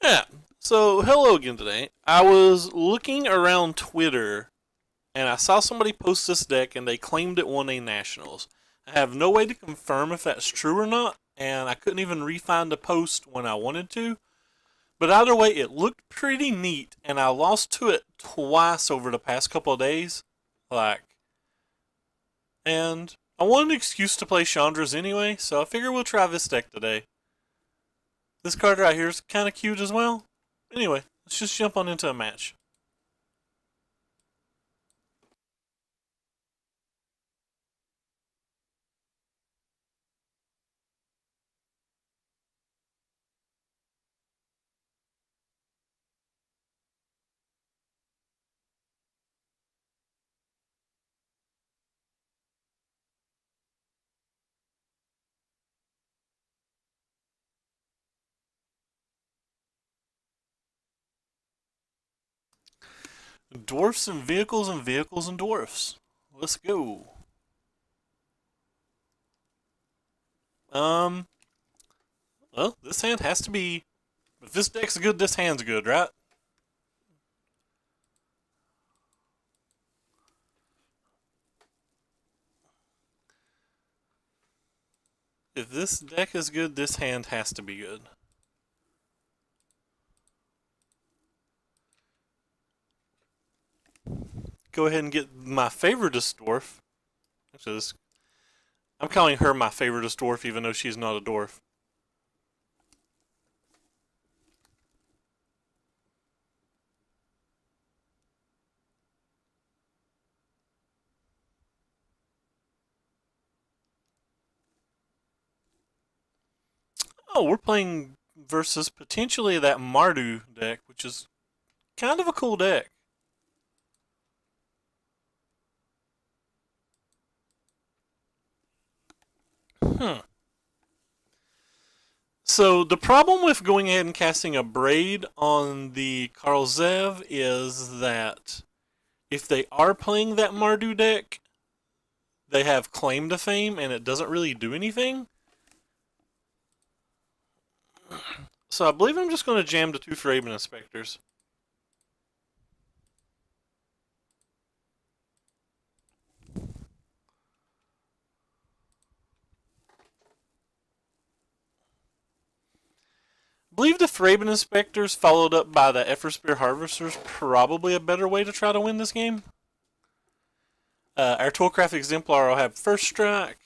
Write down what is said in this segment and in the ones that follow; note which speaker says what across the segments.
Speaker 1: Yeah. So, hello again today. I was looking around Twitter and I saw somebody post this deck and they claimed it won a Nationals. I have no way to confirm if that's true or not, and I couldn't even re-find the post when I wanted to. But either way, it looked pretty neat, and I lost to it twice over the past couple of days. Like, and I want an excuse to play Chandra's anyway, so I figure we'll try this deck today. This card right here is kind of cute as well. Anyway, let's just jump on into a match. Dwarfs and vehicles and vehicles and dwarfs. Let's go. Um, well, this hand has to be. If this deck's good, this hand's good, right? If this deck is good, this hand has to be good. Go ahead and get my favoritist dwarf. Actually, I'm calling her my favoritist dwarf, even though she's not a dwarf. Oh, we're playing versus potentially that Mardu deck, which is kind of a cool deck. Hmm. So the problem with going ahead and casting a braid on the Karl Zev is that if they are playing that Mardu deck, they have claim to fame and it doesn't really do anything. So I believe I'm just going to jam the two Thraben Inspectors. I believe the Thraben Inspectors followed up by the Etherspear Harvesters probably a better way to try to win this game. Our Toolcraft Exemplar will have first strike.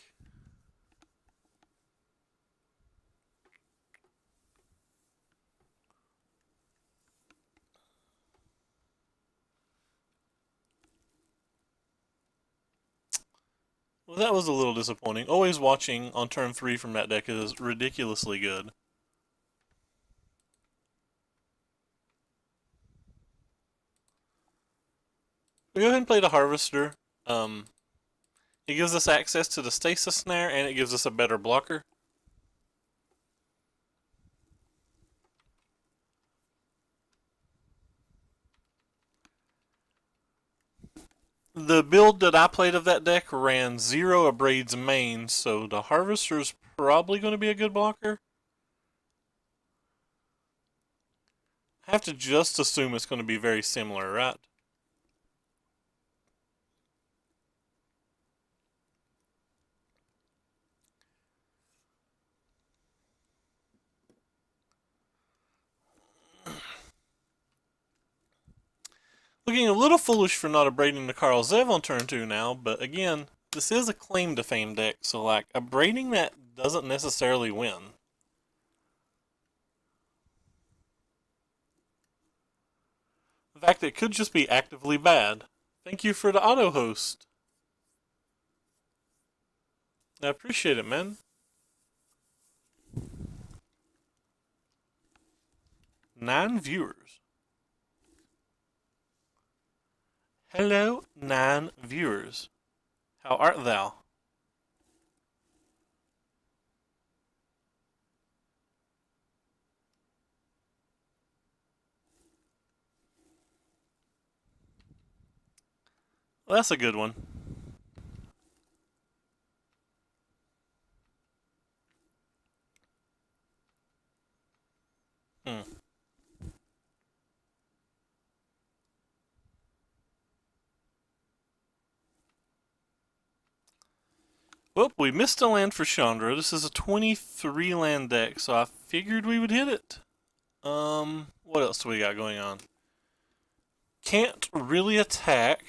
Speaker 1: Well, that was a little disappointing. Always watching on turn 3 from that deck is ridiculously good. We go ahead and play the Harvester. It gives us access to the Stasis Snare and it gives us a better blocker. The build that I played of that deck ran 0 Abraid's main, so the Harvester's probably going to be a good blocker. I have to just assume it's going to be very similar, right? Looking a little foolish for not abrading the Karl Zev on turn 2 now, but again, this is a claim to fame deck, so like, abrading that doesn't necessarily win. In fact, it could just be actively bad. Thank you for the auto host. I appreciate it, man. 9 viewers. Hello, 9 viewers. How art thou? Well, that's a good one. Hmm. Well, we missed a land for Chandra. This is a 23 land deck, so I figured we would hit it. What else do we got going on? Can't really attack.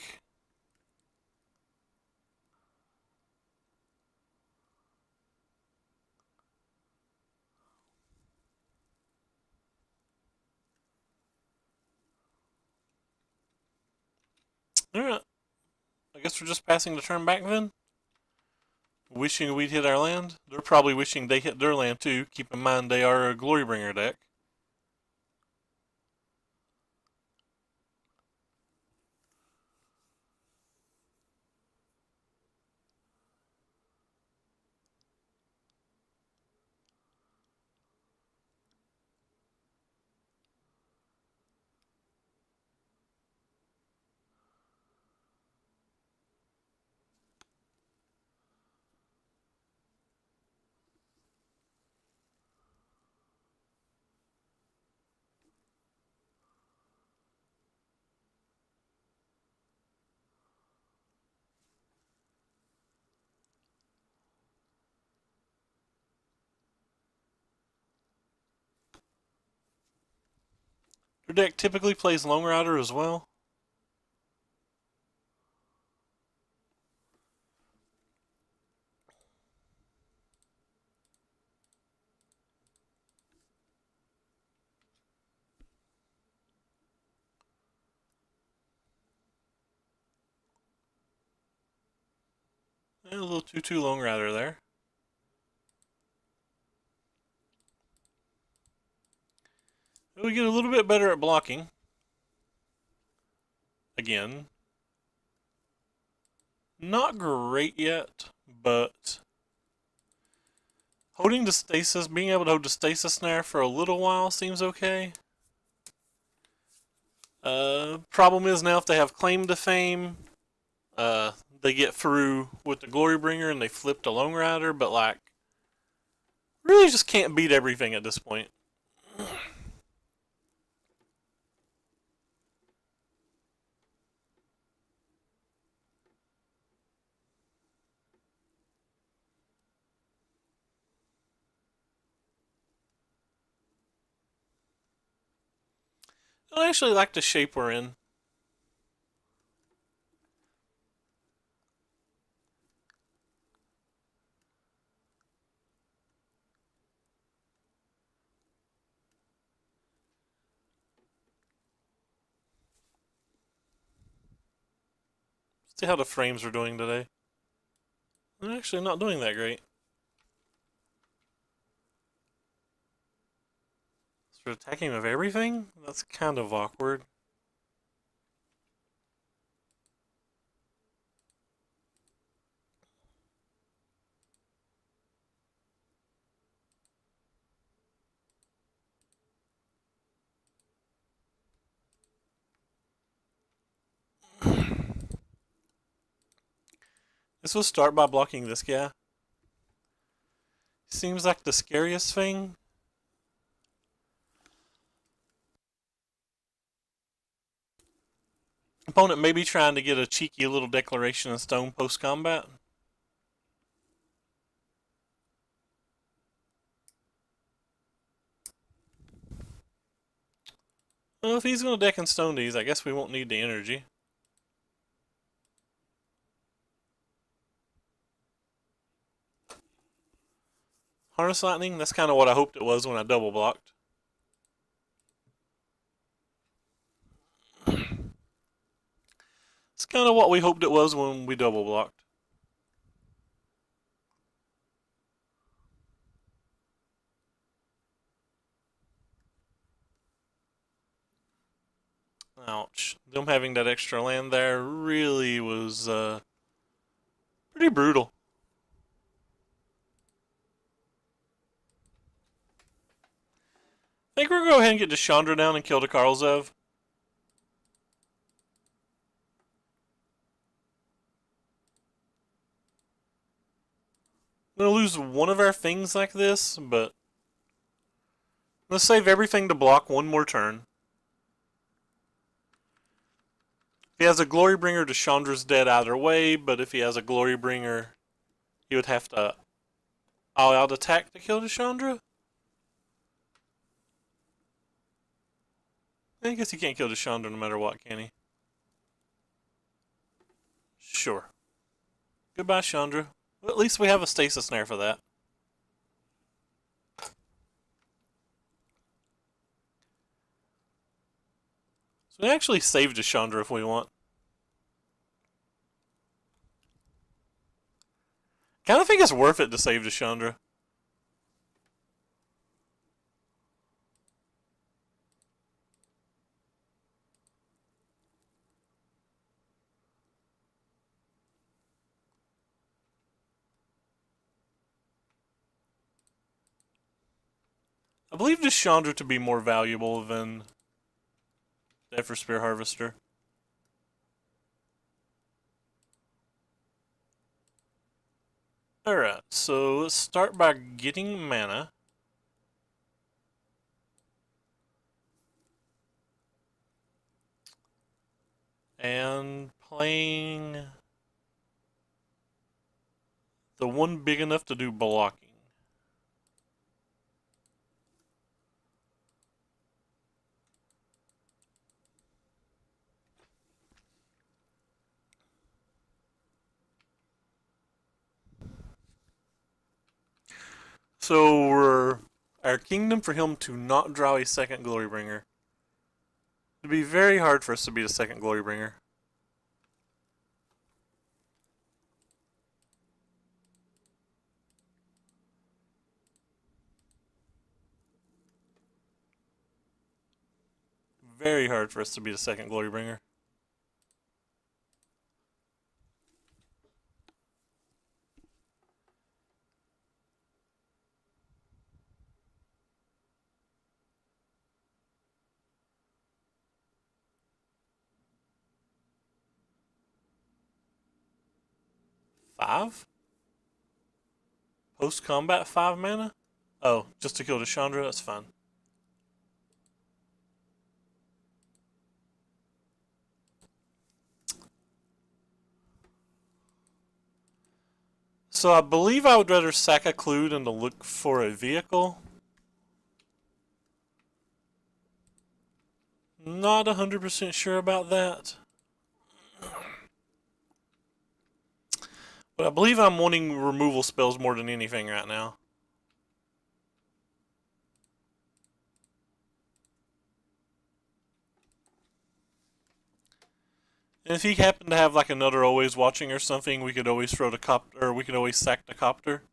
Speaker 1: Alright. I guess we're just passing the turn back then? Wishing we'd hit our land. They're probably wishing they hit their land too. Keep in mind they are a Glorybringer deck. Their deck typically plays Lone Rider as well. And a little 2/2 Lone Rider there. We get a little bit better at blocking. Again. Not great yet, but holding the stasis, being able to hold the stasis snare for a little while seems okay. Problem is now if they have claim to fame, they get through with the Glorybringer and they flip to Lone Rider, but like, really just can't beat everything at this point. I actually like the shape we're in. See how the frames are doing today. They're actually not doing that great. So attacking with everything? That's kind of awkward. This will start by blocking this guy. Seems like the scariest thing. Opponent may be trying to get a cheeky little declaration of stone post-combat. Well, if he's going to deck and stone these, I guess we won't need the energy. Harness Lightning, that's kind of what I hoped it was when I double blocked. It's kind of what we hoped it was when we double blocked. Ouch. Them having that extra land there really was pretty brutal. I think we're going to go ahead and get Chandra down and kill the Karlzev. I'm going to lose one of our things like this, but let's save everything to block one more turn. If he has a Glorybringer, Chandra's dead either way, but if he has a Glorybringer, He would have to all-out attack to kill Deshandra? I guess he can't kill Deshandra no matter what, can he? Sure. Goodbye, Chandra. Well, at least we have a stasis snare for that. So we actually save Deshandra if we want. Kind of think it's worth it to save Deshandra. I believe Deshandra to be more valuable than Zephyr Spear Harvester. Alright, so let's start by getting mana. And playing the one big enough to do blocking. So we're our kingdom for him to not draw a second Glorybringer. It'd be very hard for us to beat a second Glorybringer. Very hard for us to beat a second Glorybringer. Five? Post-combat 5 mana? Oh, just to kill Deshandra? That's fine. So I believe I would rather sack a clue than to look for a vehicle. Not 100% sure about that. But I believe I'm wanting removal spells more than anything right now. And if he happened to have like another always watching or something, we could always throw the copter, or we could always sack the copter.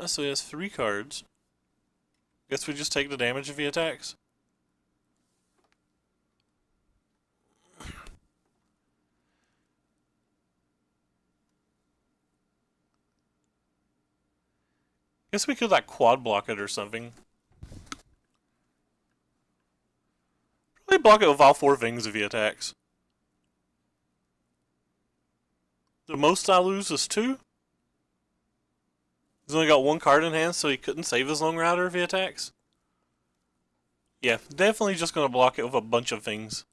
Speaker 1: So he has 3 cards. Guess we just take the damage if he attacks. Guess we could like quad block it or something. Probably block it with all 4 things if he attacks. The most I lose is 2. He's only got 1 card in hand, so he couldn't save his Lone Rider if he attacks. Yeah, definitely just going to block it with a bunch of things.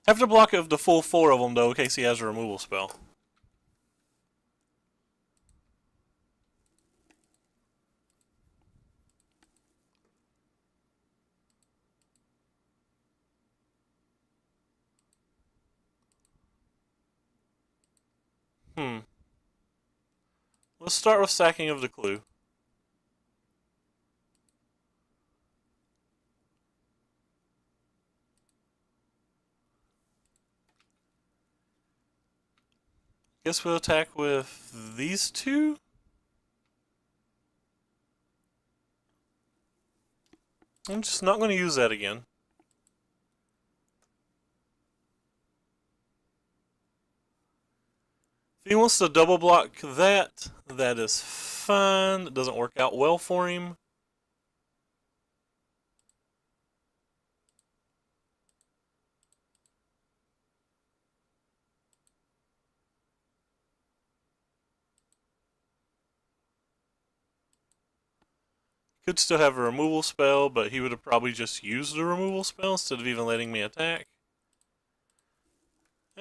Speaker 1: Have to block it with the full 4 of them, though, in case he has a removal spell. Let's start with sacking of the clue. Guess we'll attack with these 2. I'm just not going to use that again. If he wants to double block that, that is fine. It doesn't work out well for him. Could still have a removal spell, but he would have probably just used the removal spell instead of even letting me attack.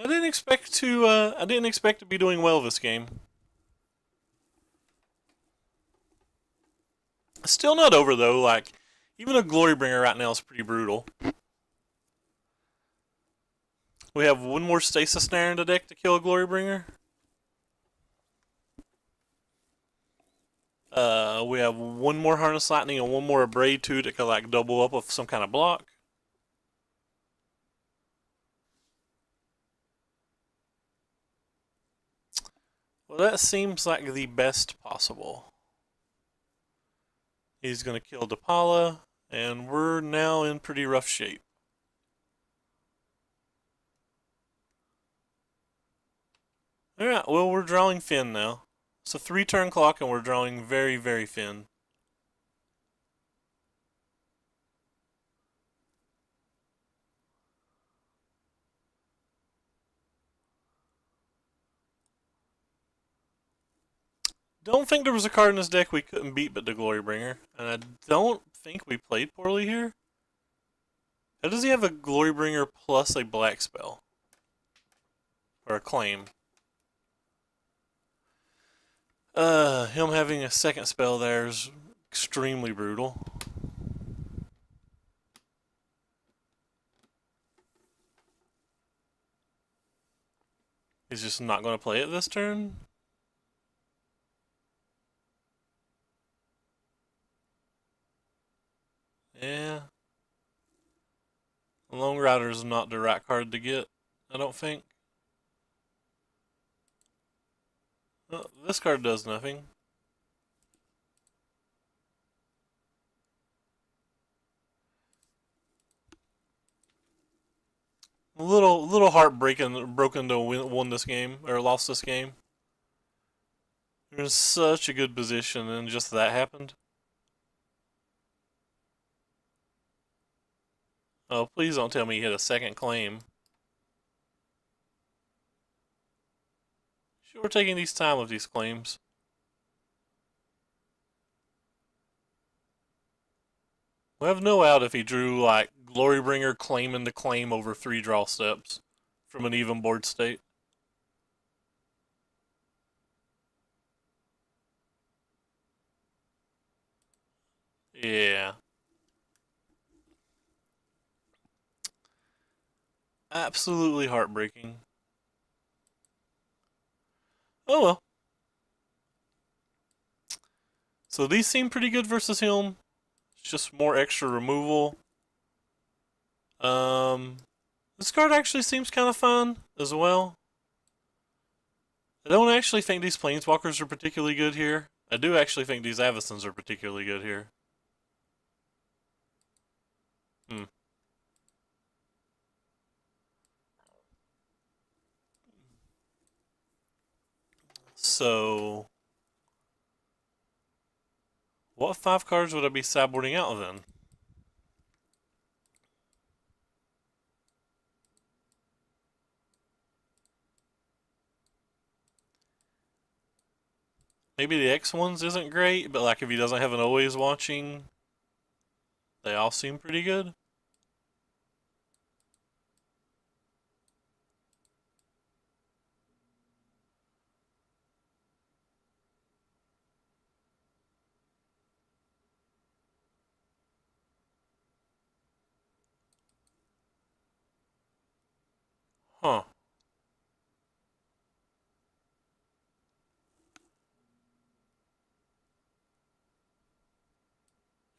Speaker 1: I didn't expect to be doing well this game. Still not over though. Like even a Glorybringer right now is pretty brutal. We have one more Stasis Snare in the deck to kill a Glorybringer. We have one more Harness Lightning and one more Abrade too that could like double up with some kind of block. Well, that seems like the best possible. He's going to kill Depala, and we're now in pretty rough shape. Alright, well, we're drawing Finn now. It's a 3-turn clock, and we're drawing very, very Finn. Don't think there was a card in this deck we couldn't beat but the Glorybringer, and I don't think we played poorly here. How does he have a Glorybringer plus a black spell? Or a claim? Him having a second spell there is extremely brutal. He's just not going to play it this turn? Yeah. Lone Rider is not the right card to get, I don't think. Oh, this card does nothing. A little heartbreaking, broken to won this game or lost this game. They're in such a good position, and just that happened. Oh, please don't tell me he hit a second claim. Sure, we're taking these time with these claims. We'll have no out if he drew, like, Glorybringer claiming the claim over 3 draw steps from an even board state. Yeah. Absolutely heartbreaking. Oh well. So these seem pretty good versus him. It's just more extra removal. This card actually seems kind of fun as well. I don't actually think these Planeswalkers are particularly good here. I do actually think these Avacens are particularly good here. So, what 5 cards would I be sideboarding out then? Maybe the X ones isn't great, but like if he doesn't have an always watching, they all seem pretty good. Huh.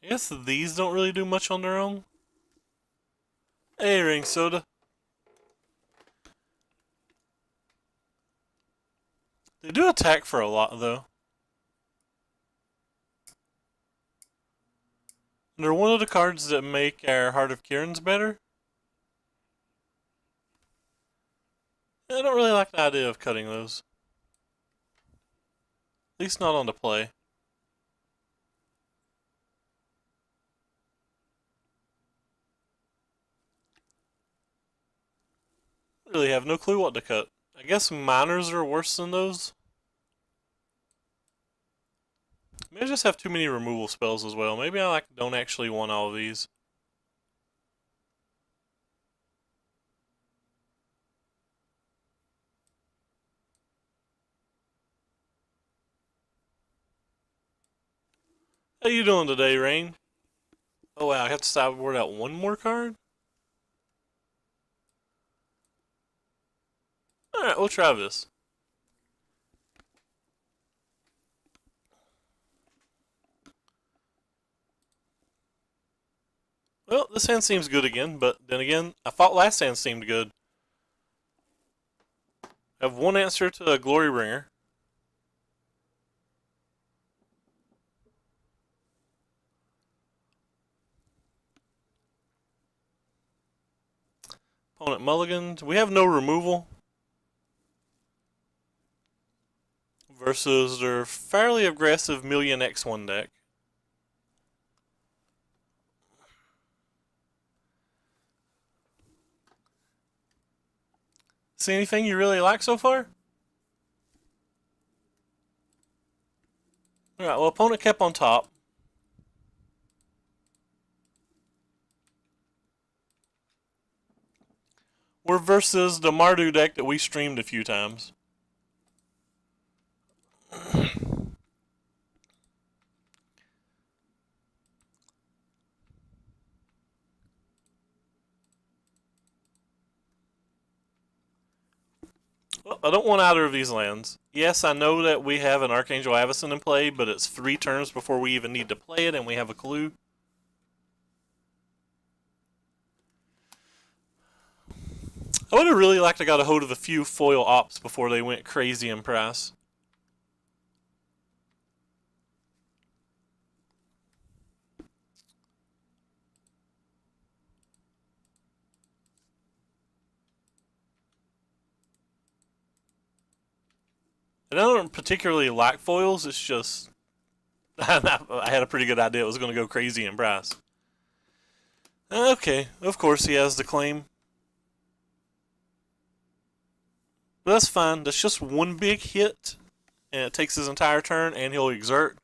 Speaker 1: I guess these don't really do much on their own. Hey, Ring Soda. They do attack for a lot, though. They're one of the cards that make our Heart of Kiran's better. I don't really like the idea of cutting those. At least not on the play. Really have no clue what to cut. I guess minors are worse than those. Maybe I just have too many removal spells as well. Maybe I don't actually want all of these. How you doing today, Rain? Oh wow, I have to sideboard out one more card? Alright, we'll try this. Well, this hand seems good again, but then again, I thought last hand seemed good. I have one answer to a Glory Bringer. Opponent mulligans. We have no removal. Versus their fairly aggressive Million X1 deck. See anything you really like so far? Alright, well, opponent kept on top. We're versus the Mardu deck that we streamed a few times. Well, I don't want either of these lands. Yes, I know that we have an Archangel Avacyn in play, but it's 3 turns before we even need to play it, and we have a clue. I would have really liked to got a hold of a few foil ops before they went crazy in price. And I don't particularly like foils, it's just I had a pretty good idea it was going to go crazy in price. Okay, of course he has the claim. But that's fine. That's just one big hit, and it takes his entire turn, and he'll exert.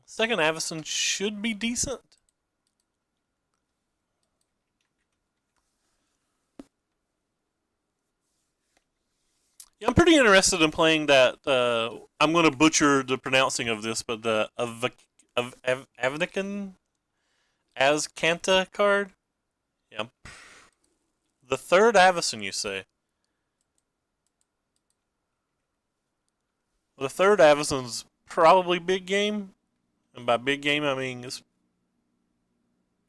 Speaker 1: Second Avacyn should be decent. Yeah, I'm pretty interested in playing that. I'm going to butcher the pronouncing of this, but the Avnican Azcanta card. Yeah. The third Avacyn, you say? Well, the third Avacyn's probably big game. And by big game, I mean it's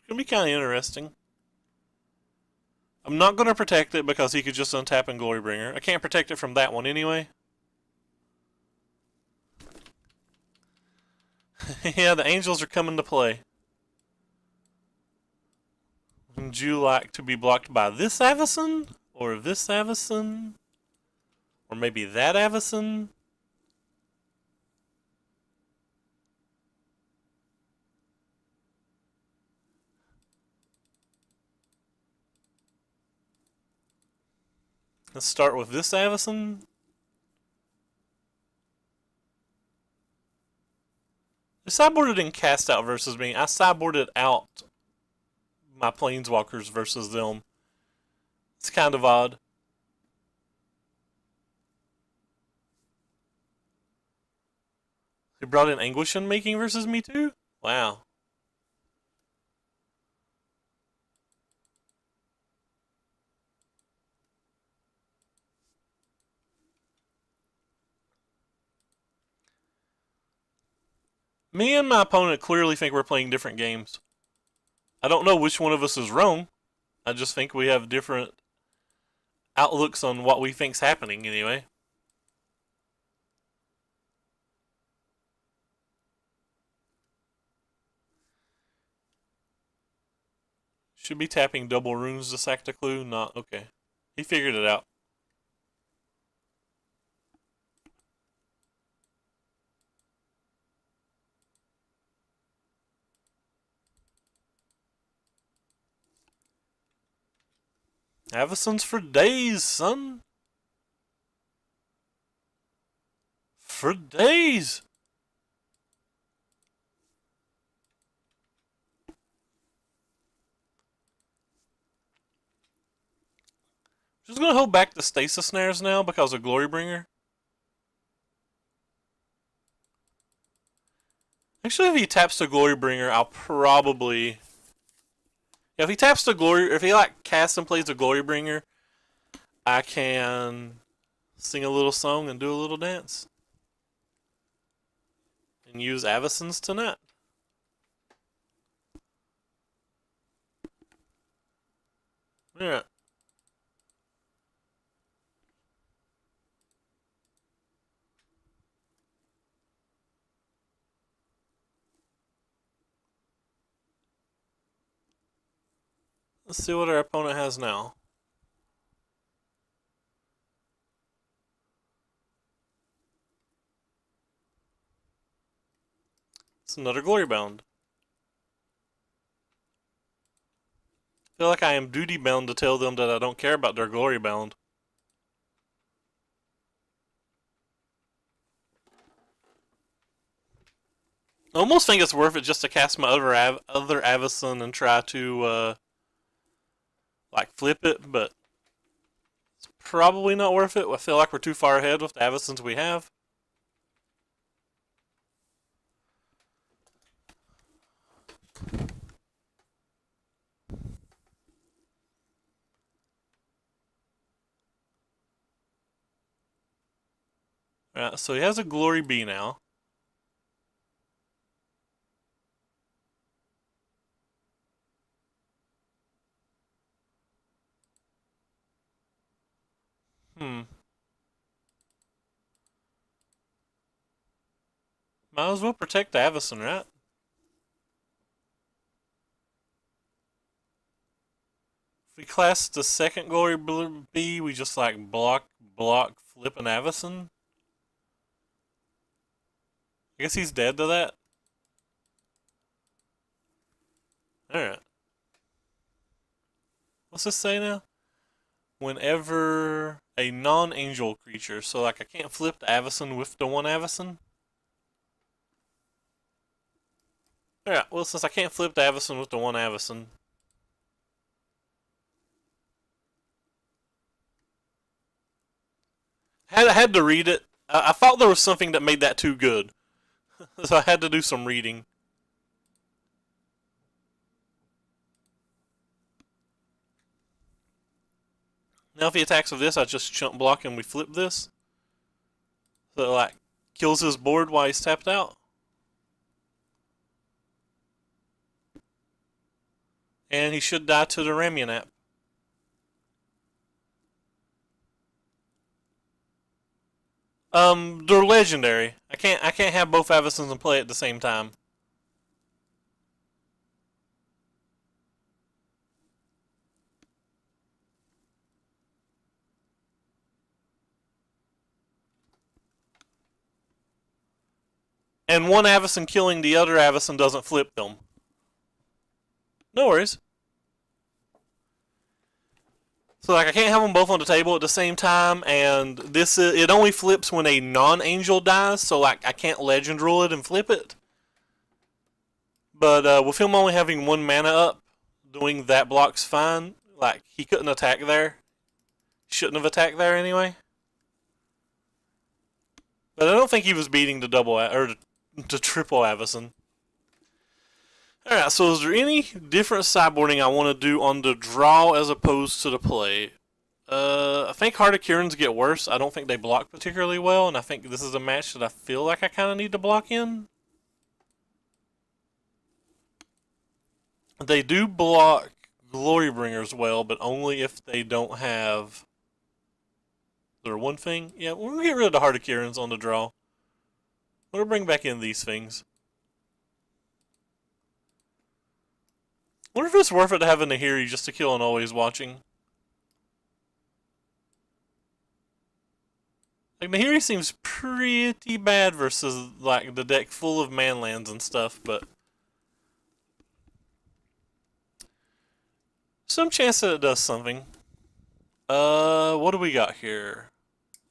Speaker 1: going to be kind of interesting. I'm not going to protect it because he could just untap and Glorybringer. I can't protect it from that one anyway. Yeah, the angels are coming to play. Would you like to be blocked by this Avacyn? Or this Avacyn? Or maybe that Avacyn? Let's start with this Avacyn. I sideboarded in cast out versus me. I sideboarded out my planeswalkers versus them. It's kind of odd. They brought in Anguish Unmaking versus me too? Wow. Me and my opponent clearly think we're playing different games. I don't know which one of us is wrong. I just think we have different outlooks on what we think's happening anyway. Should be tapping double runes to sack the clue. Not okay. He figured it out. Avacyn's for days, son. For days. Just gonna hold back the stasis snares now because of Glorybringer. Actually, if he taps the Glorybringer, I'll probably. Yeah, if he taps the Glory, if he like casts and plays the Glorybringer, I can sing a little song and do a little dance. And use Avacyn's tonight. Yeah. Let's see what our opponent has now. It's another Glory Bound. I feel like I am duty bound to tell them that I don't care about their Glory Bound. I almost think it's worth it just to cast my other Avacyn and try to like flip it, but it's probably not worth it. I feel like we're too far ahead with the Avacyns we have. Alright, so he has a Glory B now. Might as well protect the Avacyn, right? If we class the second Glory B, we just like block, flip an Avacyn. I guess he's dead to that. Alright. What's this say now? Whenever a non-angel creature, so like I can't flip the Avacyn with the one Avacyn? Alright, well since I can't flip the Avacyn with the one Avacyn. I had to read it. I thought there was something that made that too good. So I had to do some reading. Now if he attacks with this, I just chump block and we flip this. So it like kills his board while he's tapped out. And he should die to the Ramionap. They're legendary. I can't have both Avacyns in play at the same time. And one Avacyn killing the other Avacyn doesn't flip them. No worries. So like I can't have them both on the table at the same time, and this it only flips when a non-angel dies. So like I can't legend rule it and flip it. But with him only having one mana up, doing that block's fine. Like he couldn't attack there. Shouldn't have attacked there anyway. But I don't think he was beating the double or the triple Avacyn. Alright, so is there any different sideboarding I want to do on the draw as opposed to the play? I think Heart of Kiran's get worse. I don't think they block particularly well, and I think this is a match that I feel like I kind of need to block in. They do block Glorybringers well, but only if they don't have their one thing. Yeah, we're going to get rid of the Heart of Kiran's on the draw. We're going to bring back in these things. Wonder if it's worth it to have a Nahiri just to kill an always watching. Like, Nahiri seems pretty bad versus, like, the deck full of manlands and stuff, but some chance that it does something. What do we got here?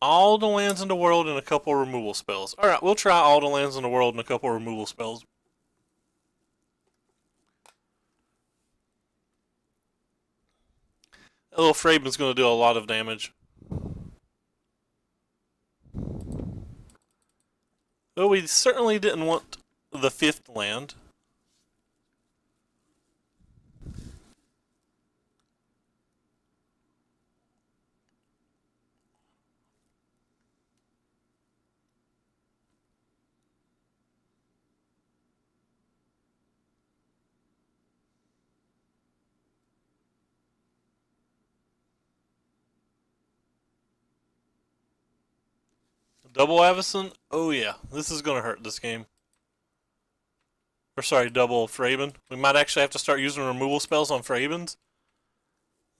Speaker 1: All the lands in the world and a couple removal spells. Alright, we'll try all the lands in the world and a couple removal spells. That little Fraben's going to do a lot of damage. Though we certainly didn't want the 5th land. Double Avacyn? Oh yeah, this is going to hurt this game. Or sorry, double Fraben. We might actually have to start using removal spells on Frabens.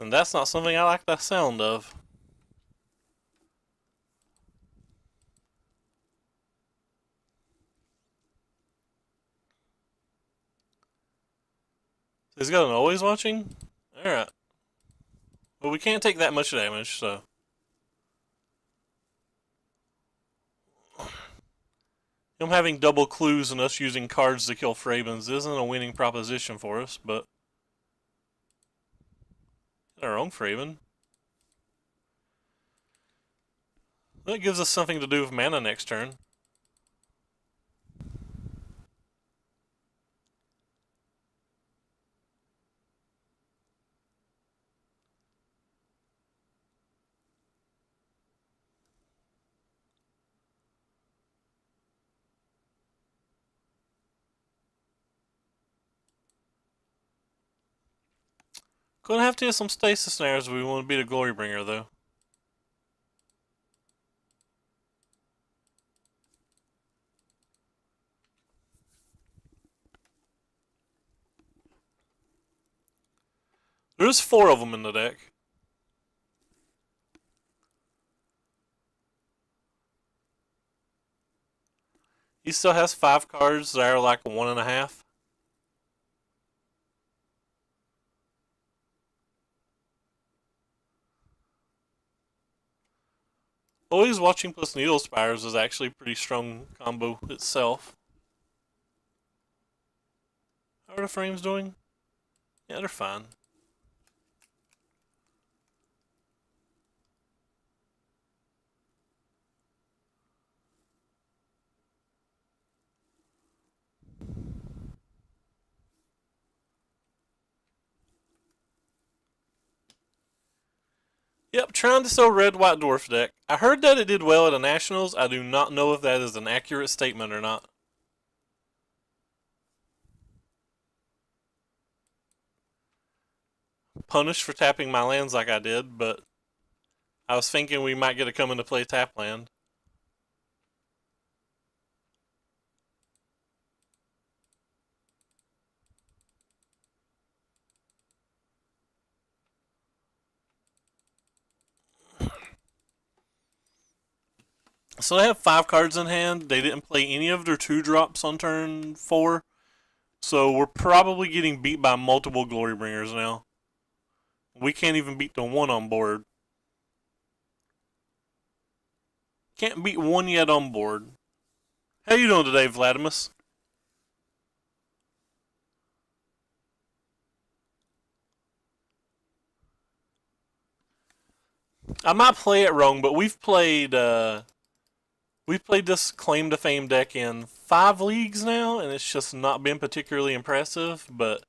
Speaker 1: And that's not something I like the sound of. He's got an always watching? Alright. Well, we can't take that much damage, so. Him having double clues and us using cards to kill Frabens isn't a winning proposition for us, but. Our own Fraben. That gives us something to do with mana next turn. Gonna have to hit some stasis snares if we want to beat a Glorybringer, though. There's 4 of them in the deck. He still has 5 cards that are like 1.5. Always watching plus Needle Spires is actually a pretty strong combo itself. How are the frames doing? Yeah, they're fine. Yep, trying to sell Red White Dwarf deck. I heard that it did well at the Nationals. I do not know if that is an accurate statement or not. Punished for tapping my lands like I did, but I was thinking we might get to come into play tap land. So they have 5 cards in hand. They didn't play any of their 2-drops on turn 4. So we're probably getting beat by multiple Glorybringers now. We can't even beat the 1 on board. Can't beat 1 yet on board. How you doing today, Vladimus? I might play it wrong, but we've played this claim to fame deck in 5 leagues now, and it's just not been particularly impressive. But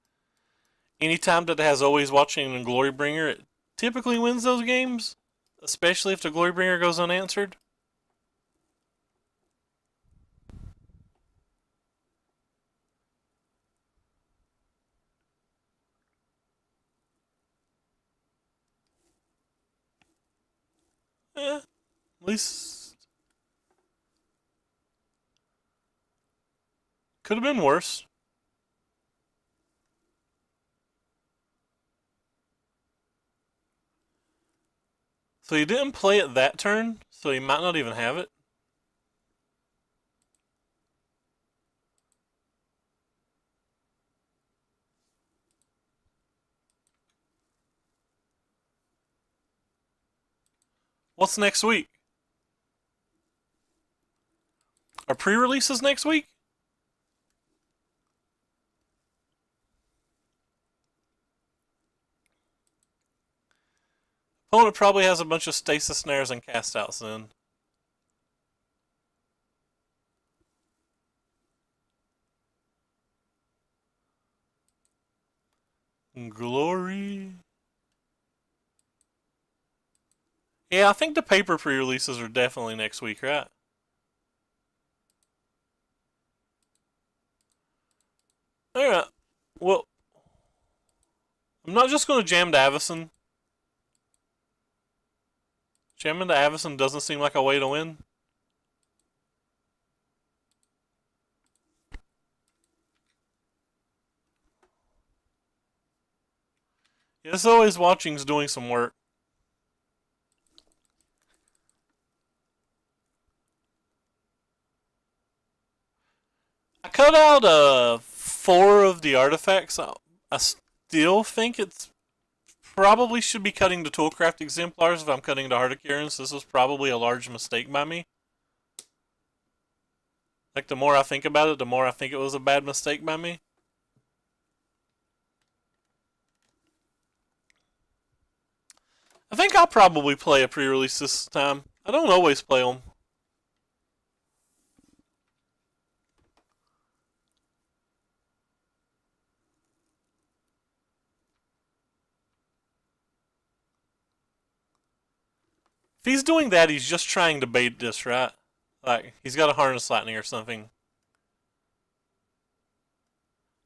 Speaker 1: anytime that it has always watching and Glorybringer, it typically wins those games, especially if the Glorybringer goes unanswered. At least could have been worse. So he didn't play it that turn, so he might not even have it. What's next week? Are pre-releases next week? Opponent probably has a bunch of stasis snares and cast outs then. Glory. Yeah, I think the paper pre-releases are definitely next week, right? Alright. Well, I'm not just going to jam to Avacyn. Jamming to Avacyn doesn't seem like a way to win. Yes, always watching's doing some work. I cut out 4 of the artifacts. I still think it's probably should be cutting the Toolcraft exemplars if I'm cutting the Heart of Kieran's. This was probably a large mistake by me. Like, the more I think about it, the more I think it was a bad mistake by me. I think I'll probably play a pre-release this time. I don't always play them. If he's doing that, he's just trying to bait this, right? Like, he's got a Harness Lightning or something.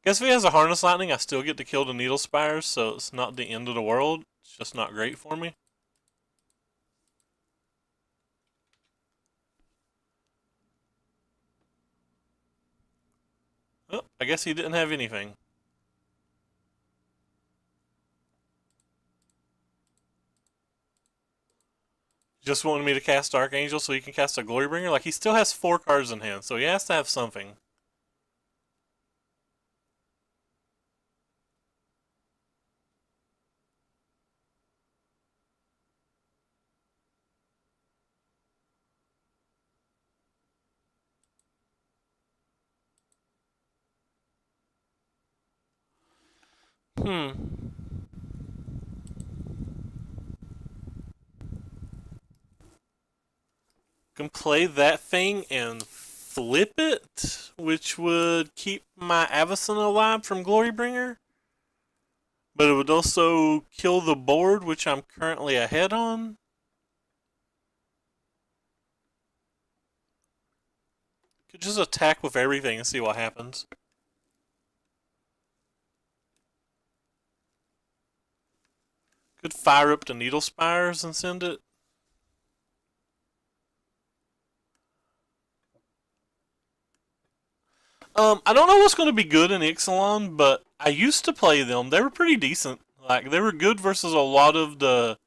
Speaker 1: Guess if he has a Harness Lightning, I still get to kill the Needle Spires, so it's not the end of the world. It's just not great for me. Oh, I guess he didn't have anything. Just wanted me to cast Archangel so he can cast a Glorybringer? Like, he still has 4 cards in hand, so he has to have something. Hmm. Can play that thing and flip it, which would keep my Avacyn alive from Glorybringer. But it would also kill the board, which I'm currently ahead on. Could just attack with everything and see what happens. Could fire up the Needle Spires and send it. I don't know what's going to be good in Ixalan, but I used to play them. They were pretty decent. Like, they were good versus a lot of the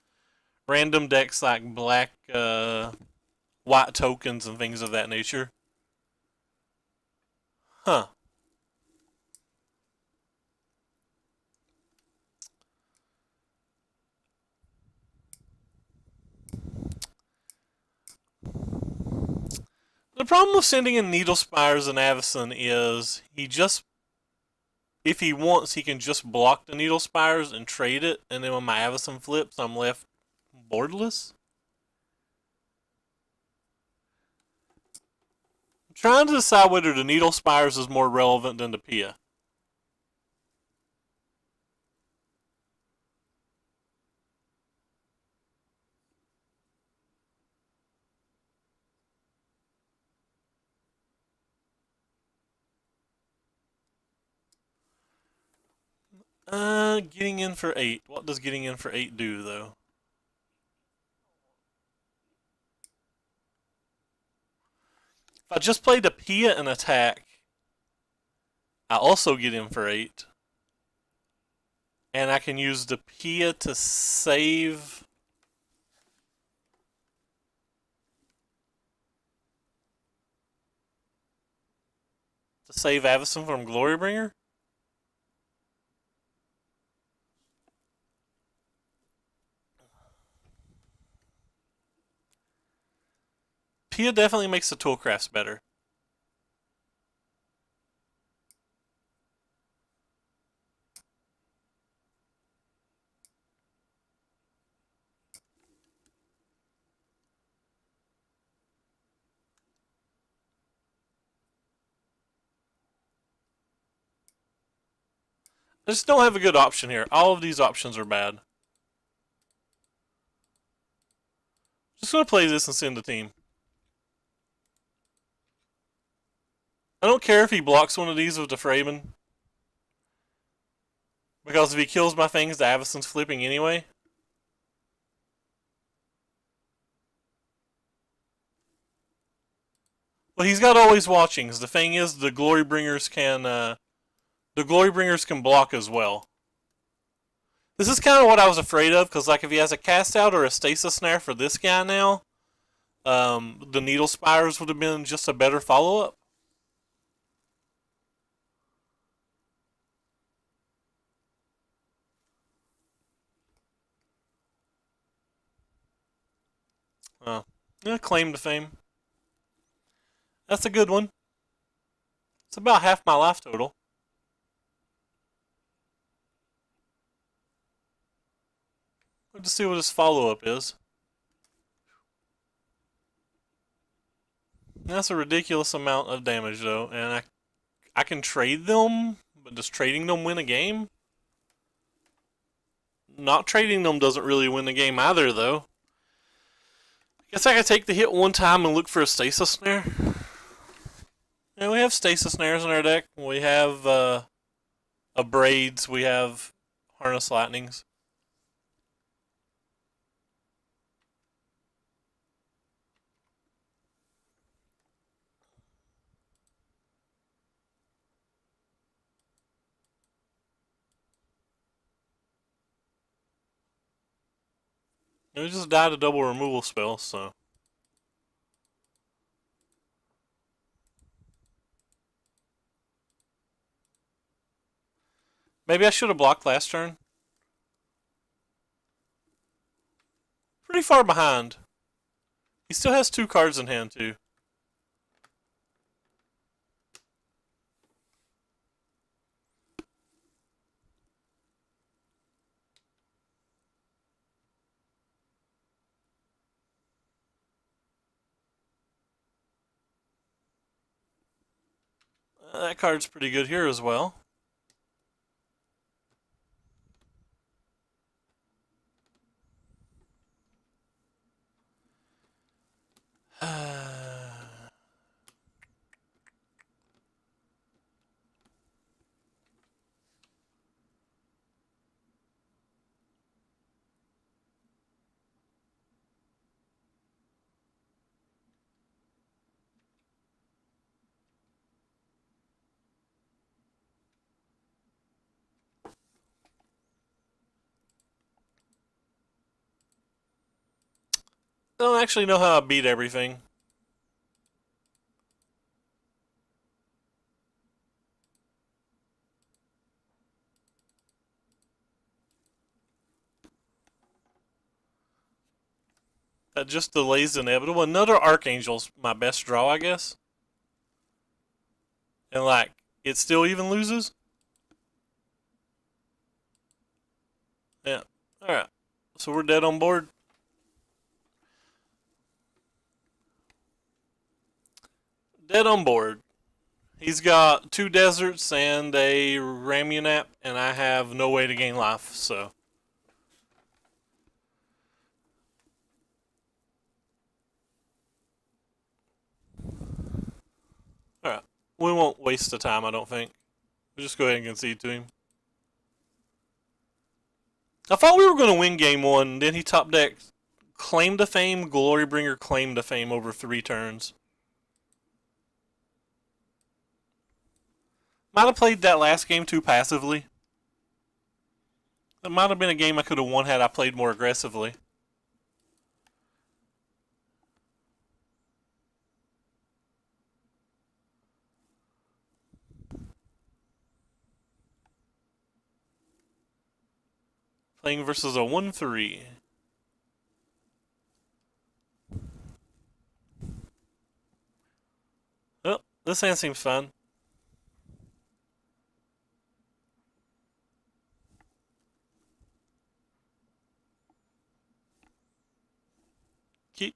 Speaker 1: random decks like black, white tokens and things of that nature. Huh. The problem with sending in Needle Spires and Avacyn is if he wants, he can just block the Needle Spires and trade it, and then when my Avacyn flips, I'm left boardless. I'm trying to decide whether the Needle Spires is more relevant than the Pia. Getting in for 8. What does getting in for 8 do, though? If I just play the Pia and attack, I also get in for 8. And I can use the Pia to save save Avacyn from Glorybringer? Pia definitely makes the toolcrafts better. I just don't have a good option here. All of these options are bad. Just gonna play this and send the team. I don't care if he blocks one of these with the Fraben. Because if he kills my things, the Avacyn's flipping anyway. Well, he's got always watchings. The thing is, the Glorybringers can block as well. This is kind of what I was afraid of, because like if he has a cast out or a stasis snare for this guy now, the Needle Spires would have been just a better follow up. Yeah, claim to fame. That's a good one. It's about half my life total. Let's see what his follow up is. That's a ridiculous amount of damage though, and I can trade them, but does trading them win a game? Not trading them doesn't really win the game either though. Guess I could take the hit one time and look for a stasis snare. Yeah, we have stasis snares in our deck. We have a braids. We have harness lightnings. We just died a double removal spell, so. Maybe I should have blocked last turn. Pretty far behind. He still has 2 cards in hand, too. That card's pretty good here as well. I don't actually know how I beat everything. That just delays the inevitable. Another Archangel's my best draw, I guess. And like, it still even loses? Yeah. Alright. So we're dead on board. Dead on board. He's got 2 deserts and a Ramunap, and I have no way to gain life, so. Alright. We won't waste the time, I don't think. We'll just go ahead and concede to him. I thought we were going to win game 1, then he top decked Claim to Fame, Glorybringer, Claim to Fame over 3 turns. Might have played that last game too passively. That might have been a game I could have won had I played more aggressively. Playing versus a 1-3. Oh, this hand seems fun. Keep.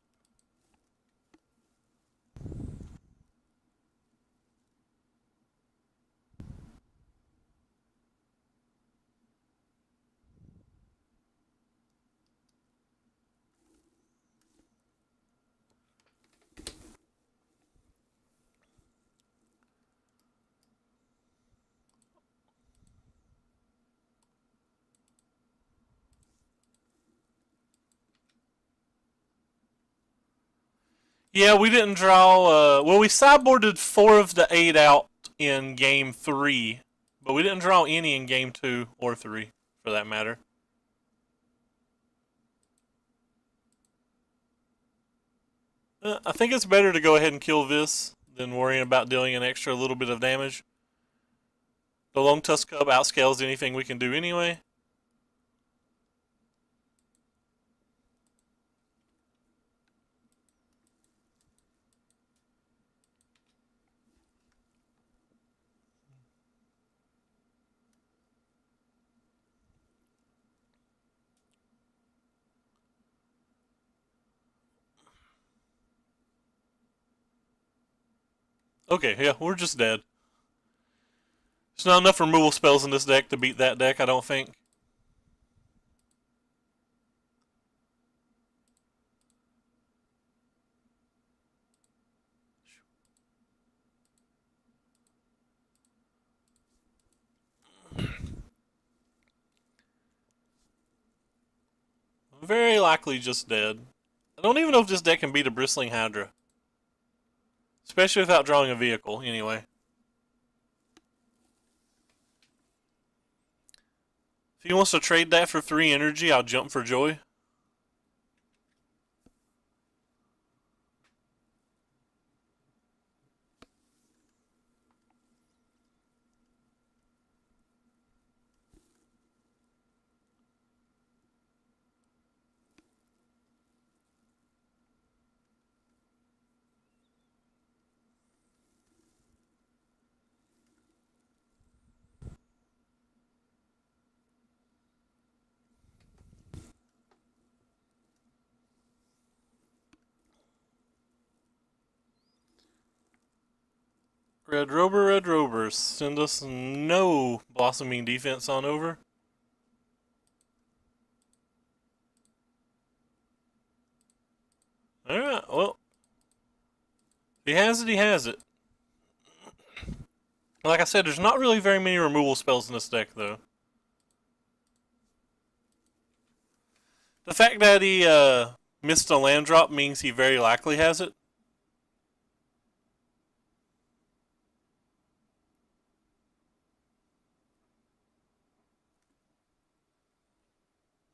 Speaker 1: Yeah, we didn't draw. Well, we sideboarded 4 of the 8 out in game 3, but we didn't draw any in game 2 or 3, for that matter. I think it's better to go ahead and kill this than worrying about dealing an extra little bit of damage. The Long Tusk Cub outscales anything we can do anyway. Okay, yeah, we're just dead. There's not enough removal spells in this deck to beat that deck, I don't think. Very likely just dead. I don't even know if this deck can beat a Bristling Hydra. Especially without drawing a vehicle, anyway. If he wants to trade that for 3 energy, I'll jump for joy. Red Rover, send us no blossoming defense on over. Alright, well. If he has it, he has it. Like I said, there's not really very many removal spells in this deck, though. The fact that he missed a land drop means he very likely has it.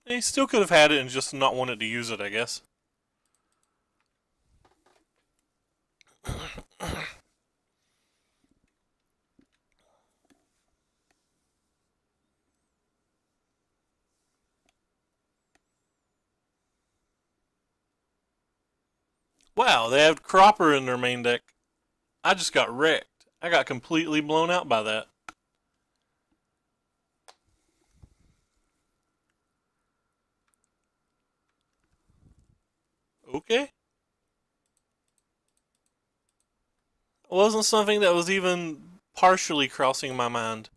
Speaker 1: He still could have had it and just not wanted to use it, I guess. Wow, they have Cropper in their main deck. I just got wrecked. I got completely blown out by that. Okay. It wasn't something that was even partially crossing my mind.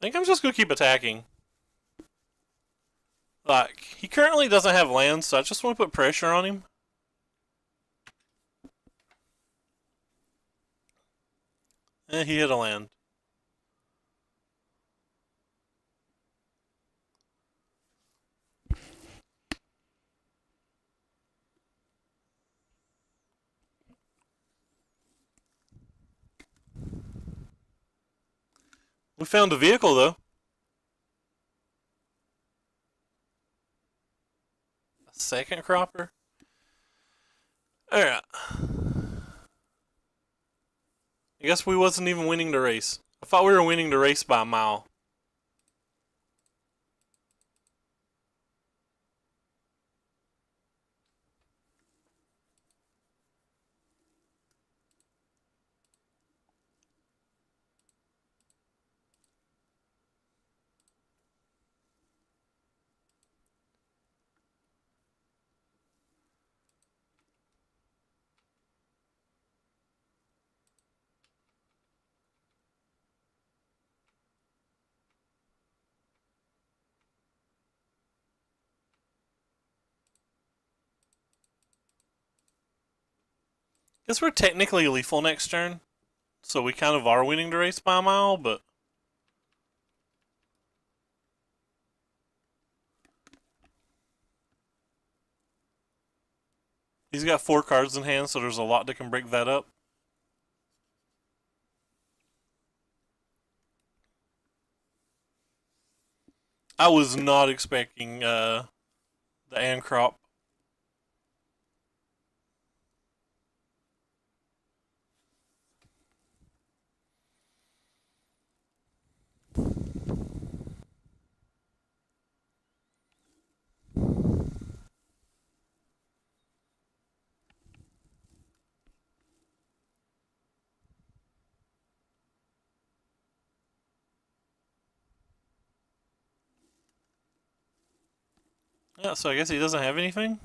Speaker 1: I think I'm just going to keep attacking. Like, he currently doesn't have lands, so I just want to put pressure on him. He hit a land. We found a vehicle, though. A second Cropper? Alright. I guess we wasn't even winning the race. I thought we were winning the race by a mile. Guess we're technically lethal next turn, so we kind of are winning the race by a mile, but he's got 4 cards in hand, so there's a lot that can break that up. I was not expecting the Ancrop. Yeah, so I guess he doesn't have anything.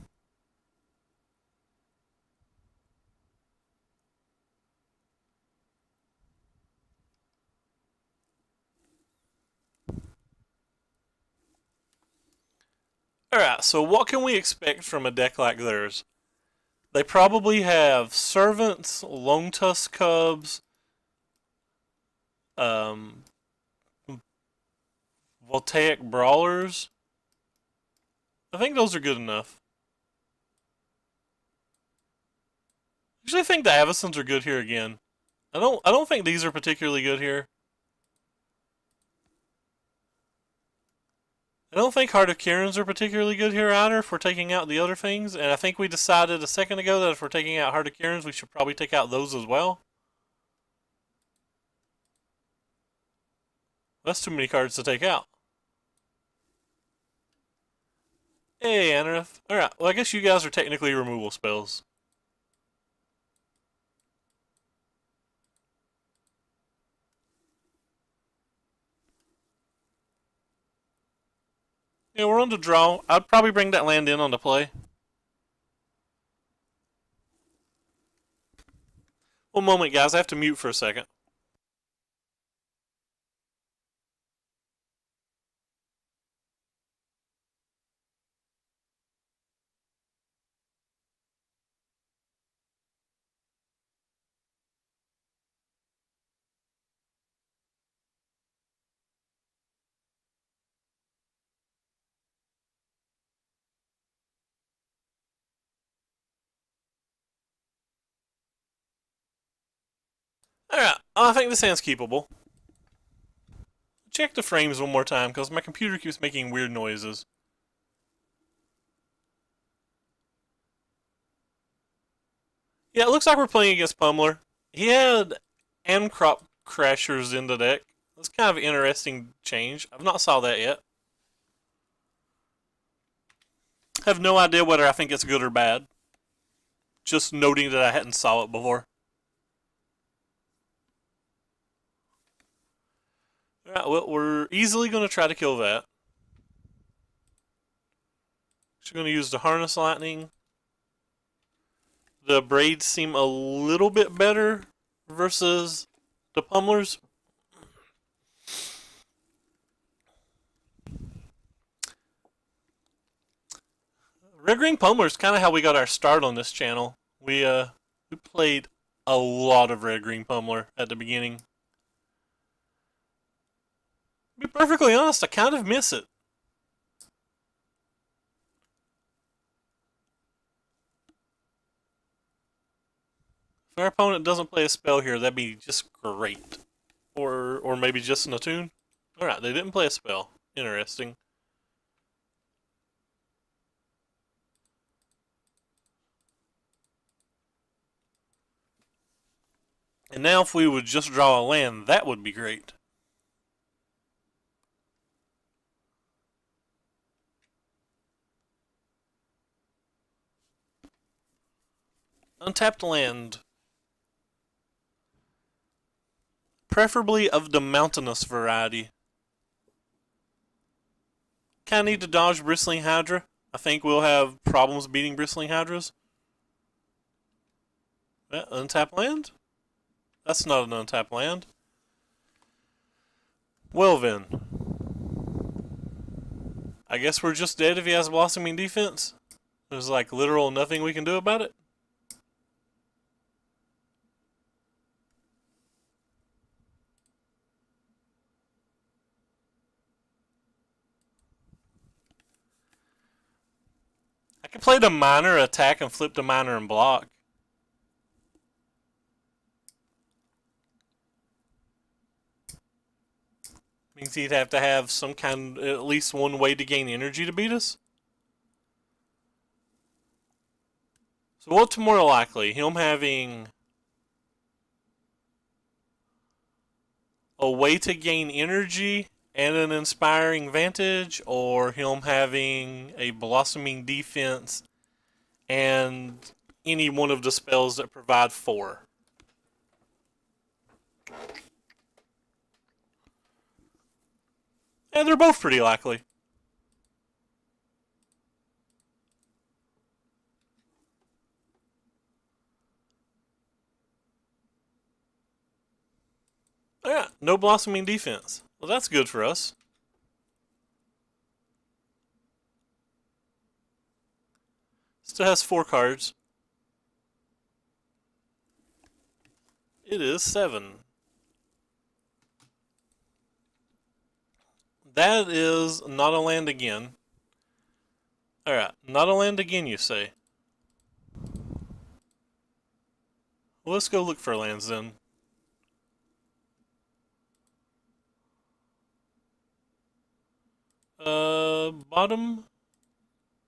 Speaker 1: Alright, so what can we expect from a deck like theirs? They probably have Servants, Lone Tusk Cubs, um, Voltaic Brawlers. I think those are good enough. Actually, I think the Avacons are good here again. I don't think these are particularly good here. I don't think Heart of Kirin's are particularly good here either if we're taking out the other things, and I think we decided a second ago that if we're taking out Heart of Kirin's, we should probably take out those as well. That's too many cards to take out. Hey, Anarith. Alright, well, I guess you guys are technically removal spells. Yeah, we're on the draw. I'd probably bring that land in on the play. One moment, guys. I have to mute for a second. Alright, I think this hand's keepable. Check the frames one more time, because my computer keeps making weird noises. Yeah, it looks like we're playing against Pummeler. He had Ancrop Crashers in the deck. That's kind of an interesting change. I've not saw that yet. I have no idea whether I think it's good or bad. Just noting that I hadn't saw it before. Alright, well, we're easily going to try to kill that. Just going to use the Harness Lightning. The Braids seem a little bit better versus the Pummelers. Red Green Pummeler is kind of how we got our start on this channel. We played a lot of Red Green Pummeler at the beginning. To be perfectly honest, I kind of miss it. If our opponent doesn't play a spell here, that'd be just great. Or maybe just an attune. Alright, they didn't play a spell. Interesting. And now if we would just draw a land, that would be great. Untapped land. Preferably of the mountainous variety. Kinda need to dodge Bristling Hydra. I think we'll have problems beating Bristling Hydras. Untapped land? That's not an untapped land. Well then. I guess we're just dead if he has blossoming defense. There's like literal nothing we can do about it. I could play the miner, attack, and flip the miner and block. Means he'd have to have some kind, at least one way to gain energy to beat us. So what's more likely? Him having a way to gain energy and an inspiring vantage, or him having a blossoming defense and any one of the spells that provide 4? And they're both pretty likely. Yeah, no blossoming defense. Well, that's good for us. Still has 4 cards. It is 7. That is not a land again. Alright, not a land again, you say? Well, let's go look for lands then. Bottom,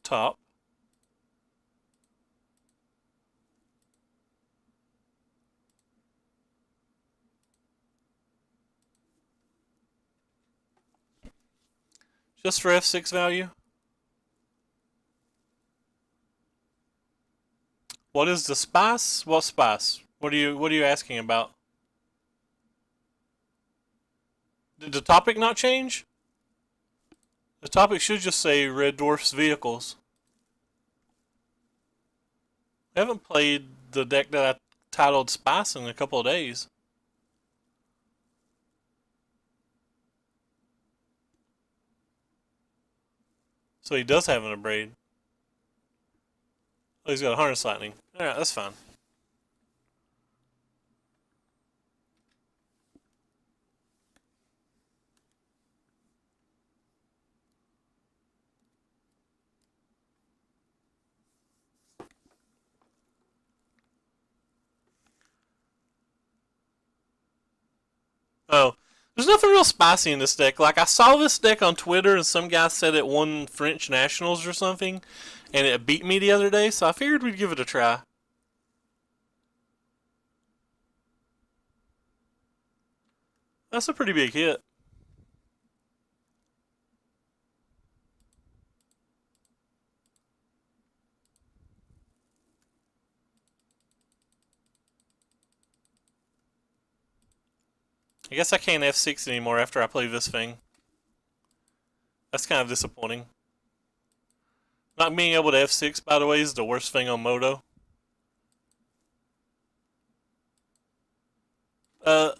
Speaker 1: top. Just for F6 value. What is the spice? What spice? What are you asking about? Did the topic not change? The topic should just say Red Dwarfs vehicles. I haven't played the deck that I titled Spice in a couple of days. So he does have an abrade. Oh, he's got a harness lightning. Alright, that's fine. Oh, there's nothing real spicy in this deck. Like, I saw this deck on Twitter and some guy said it won French Nationals or something, and it beat me the other day, so I figured we'd give it a try. That's a pretty big hit. I guess I can't F6 anymore after I play this thing. That's kind of disappointing. Not being able to F6, by the way, is the worst thing on Moto. I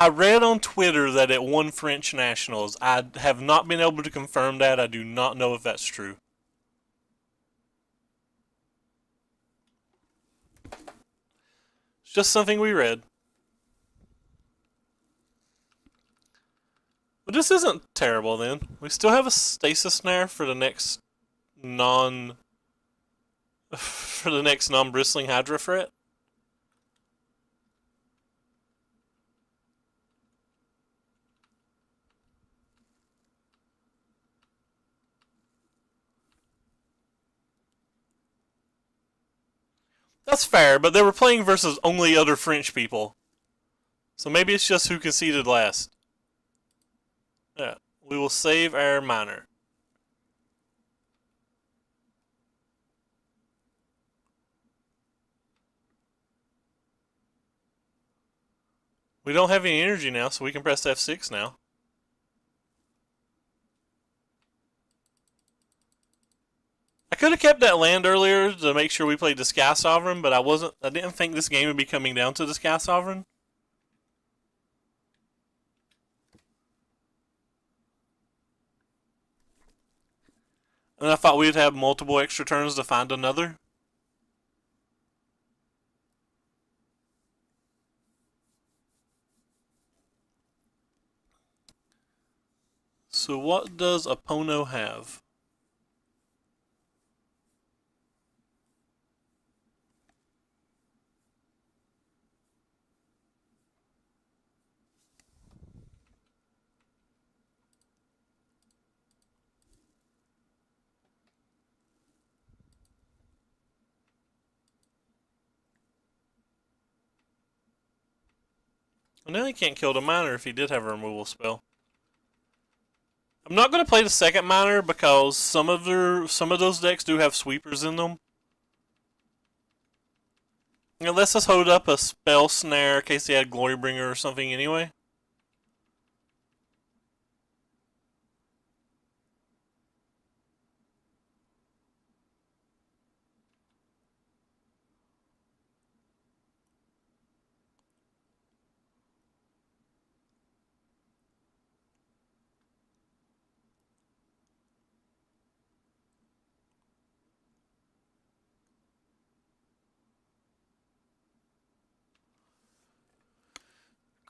Speaker 1: read on Twitter that it won French Nationals. I have not been able to confirm that. I do not know if that's true. It's just something we read. But this isn't terrible then. We still have a stasis snare for the next non-bristling Hydra threat. That's fair, but they were playing versus only other French people. So maybe it's just who conceded last. Yeah. We will save our miner. We don't have any energy now, so we can press F6 now. I could have kept that land earlier to make sure we played the Sky Sovereign, but I didn't think this game would be coming down to the Sky Sovereign. And I thought we'd have multiple extra turns to find another. So what does Apono have? Well, now he can't kill the miner if he did have a removal spell. I'm not going to play the second miner because some of those decks do have sweepers in them. It lets us hold up a spell snare in case he had Glorybringer or something anyway.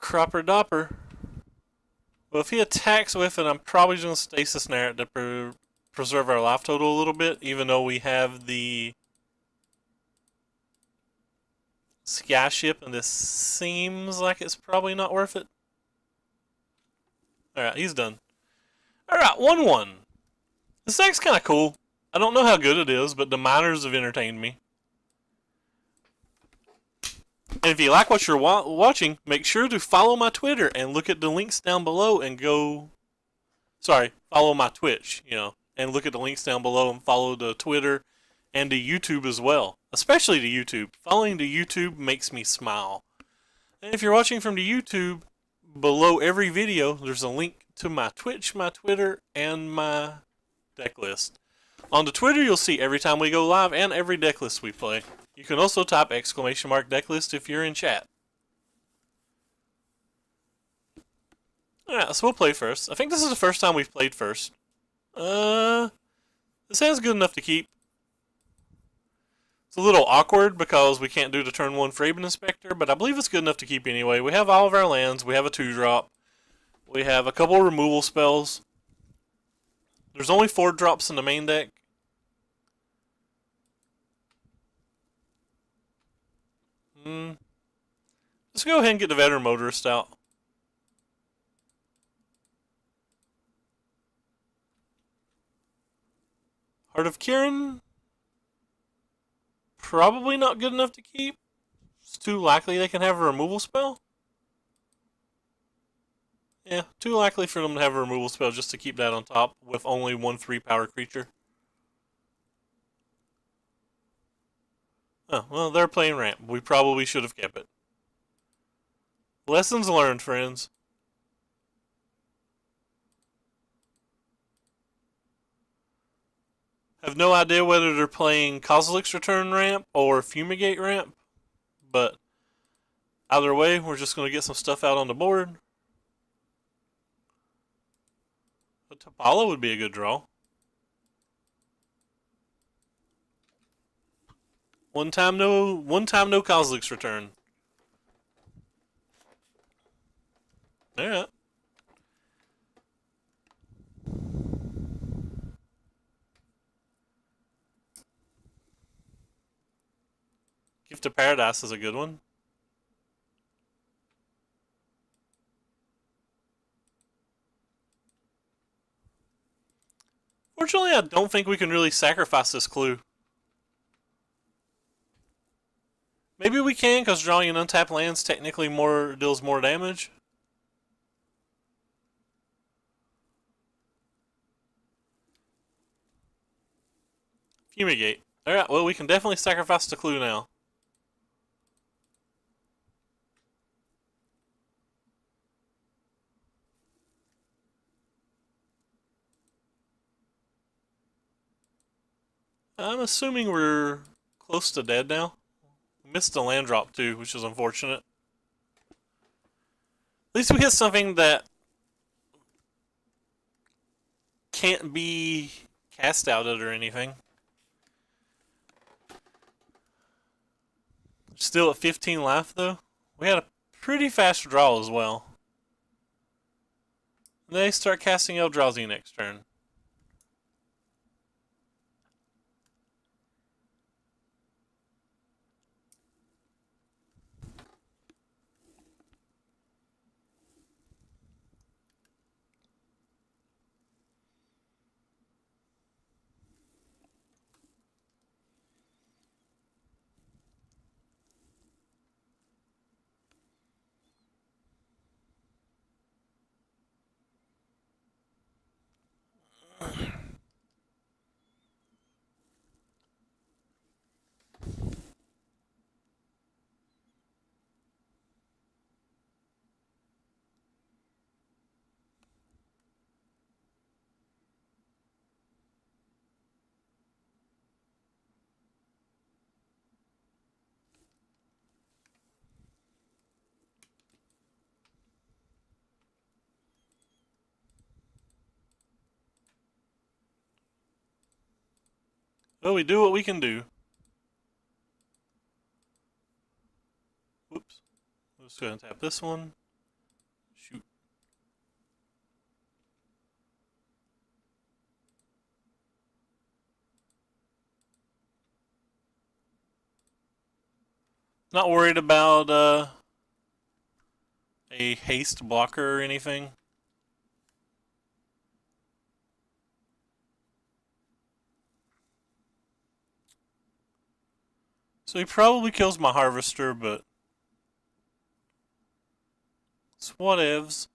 Speaker 1: Cropper Dopper. Well, if he attacks with it, I'm probably just going to Stasis Snare it to preserve our life total a little bit, even though we have the Sky Ship, and this seems like it's probably not worth it. Alright, he's done. Alright, 1-1. This deck's kind of cool. I don't know how good it is, but the miners have entertained me. And if you like what you're watching, make sure to follow my Twitter and look at the links down below and go... Sorry, follow my Twitch, and look at the links down below and follow the Twitter and the YouTube as well. Especially the YouTube. Following the YouTube makes me smile. And if you're watching from the YouTube, below every video, there's a link to my Twitch, my Twitter, and my deck list. On the Twitter, you'll see every time we go live and every deck list we play. You can also type !deck list if you're in chat. Alright, so we'll play first. I think this is the first time we've played first. This hand's good enough to keep. It's a little awkward because we can't do the turn 1 Fraben Inspector, but I believe it's good enough to keep anyway. We have all of our lands. We have a 2-drop. We have a couple removal spells. There's only 4 drops in the main deck. Let's go ahead and get the Veteran Motorist out. Heart of Kirin. Probably not good enough to keep. It's too likely they can have a removal spell. Yeah, too likely for them to have a removal spell just to keep that on top with only 1 3-power creature. Oh, well, they're playing ramp. We probably should have kept it. Lessons learned, friends. Have no idea whether they're playing Kozilek's Return ramp or Fumigate ramp, but either way, we're just going to get some stuff out on the board. A Tapala would be a good draw. One time no Kozilek's Return. Alright. Gift of Paradise is a good one. Fortunately, I don't think we can really sacrifice this clue. Maybe we can, because drawing an untapped lands technically deals more damage. Fumigate. Alright, well, we can definitely sacrifice the clue now. I'm assuming we're close to dead now. Missed the land drop too, which is unfortunate. At least we hit something that can't be cast outed or anything. Still at 15 life though. We had a pretty fast draw as well. They start casting Eldrazi next turn. Well, we do what we can do. Whoops. Let's go ahead and tap this one. Shoot. Not worried about a haste blocker or anything. So he probably kills my harvester, but it's whatevs.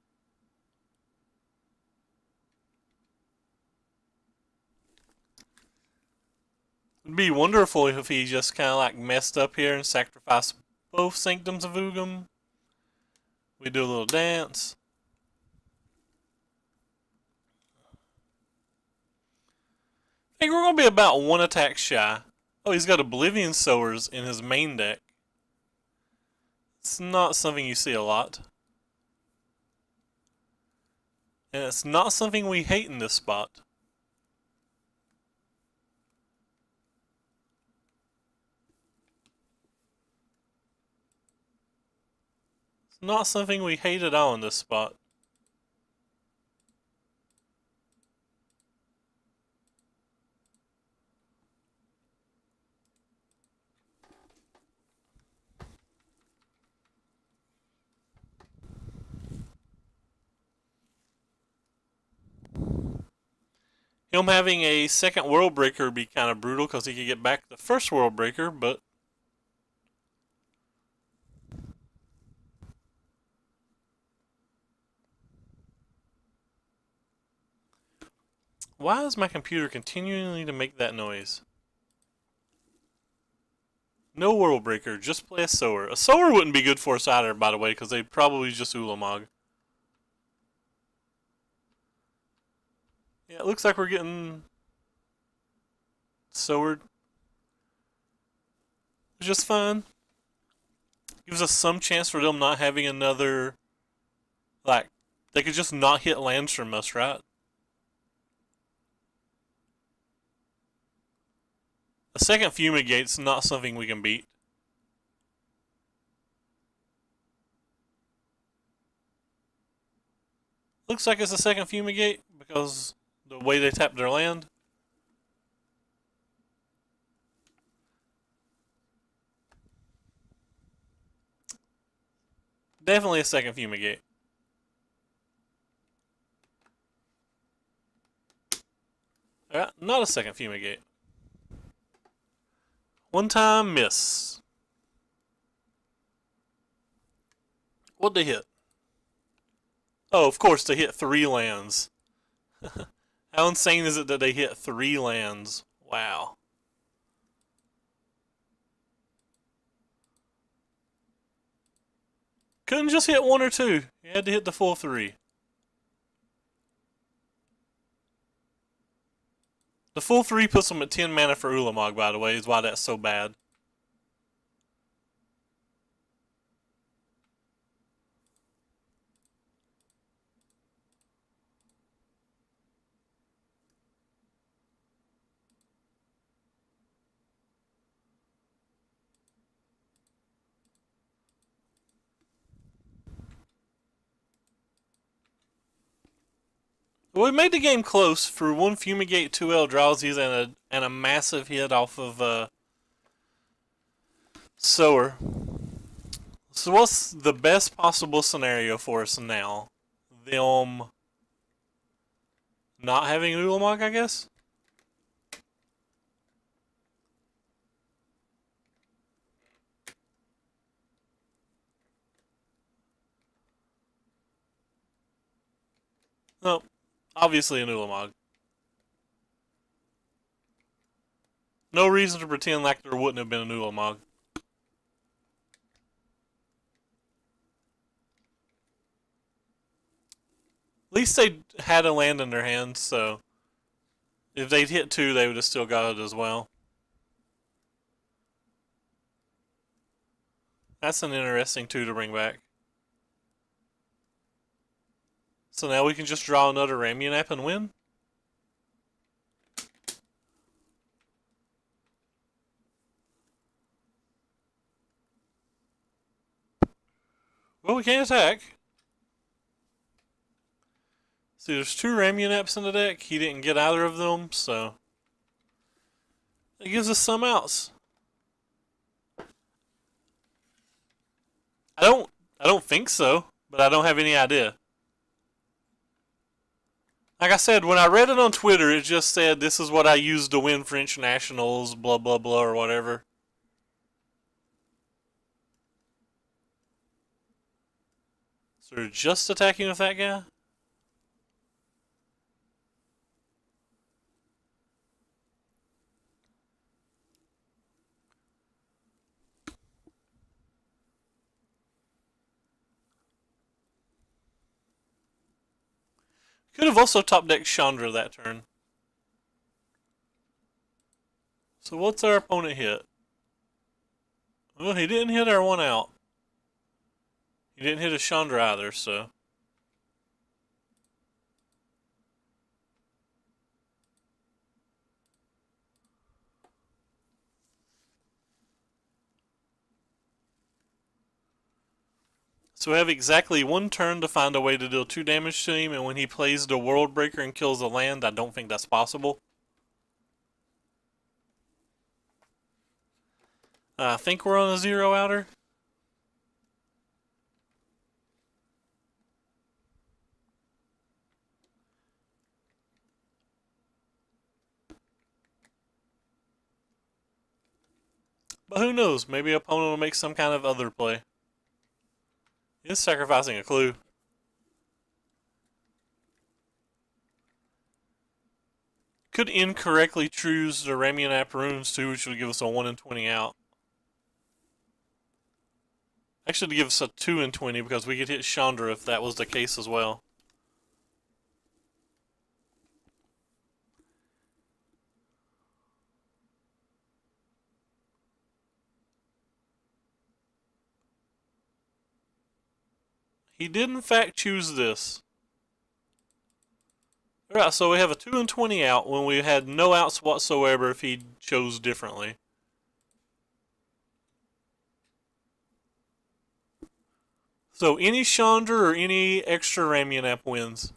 Speaker 1: It'd be wonderful if he just kind of like messed up here and sacrificed both Sanctums of Ugum. We do a little dance. I think we're going to be about one attack shy. Oh, he's got Oblivion Sowers in his main deck. It's not something you see a lot. And it's not something we hate in this spot. It's not something we hate at all in this spot. Him having a second World Breaker would be kind of brutal because he could get back the first World Breaker, but why is my computer continuing to make that noise? No World Breaker, just play a Sower. A Sower wouldn't be good for us either, by the way, because they'd probably just Ulamog. Yeah, it looks like we're getting Sowered. Just fine. Gives us some chance for them not having another, like, they could just not hit lands from us, right? A second Fumigate's not something we can beat. Looks like it's a second Fumigate because the way they tapped their land. Definitely a second Fumigate. Alright, not a second Fumigate. One time miss. What'd they hit? Oh, of course, they hit 3 lands. How insane is it that they hit 3 lands? Wow. Couldn't just hit 1 or 2. You had to hit the full 3. The full 3 puts them at 10 mana for Ulamog, by the way, is why that's so bad. We made the game close for 1 Fumigate, 2 Eldrauzis, and a massive hit off of Sower. So what's the best possible scenario for us now? Them not having Ulamog, I guess? No, obviously an Ulamog. No reason to pretend like there wouldn't have been an Ulamog. At least they had a land in their hands, so if they'd hit 2, they would have still got it as well. That's an interesting 2 to bring back. So now we can just draw another Ramunap and win? Well, we can't attack. See, there's 2 Ramunaps in the deck. He didn't get either of them, so it gives us some outs. I don't think so, but I don't have any idea. Like I said, when I read it on Twitter, it just said this is what I used to win French nationals, blah blah blah, or whatever. So they're just attacking with that guy? Could have also top decked Chandra that turn. So what's our opponent hit? Well, he didn't hit our 1 out. He didn't hit a Chandra either, so. So we have exactly 1 turn to find a way to deal 2 damage to him, and when he plays the World Breaker and kills a land, I don't think that's possible. I think we're on a 0 outer. But who knows? Maybe opponent will make some kind of other play. He's sacrificing a clue. Could incorrectly choose the Ramunap runes too, which would give us a 1 in 20 out. Actually, to give us a 2 in 20 because we could hit Chandra if that was the case as well. He did in fact choose this. Alright, so we have a 2 in 20 out when we had no outs whatsoever if he chose differently. So any Chandra or any extra Ramunap wins.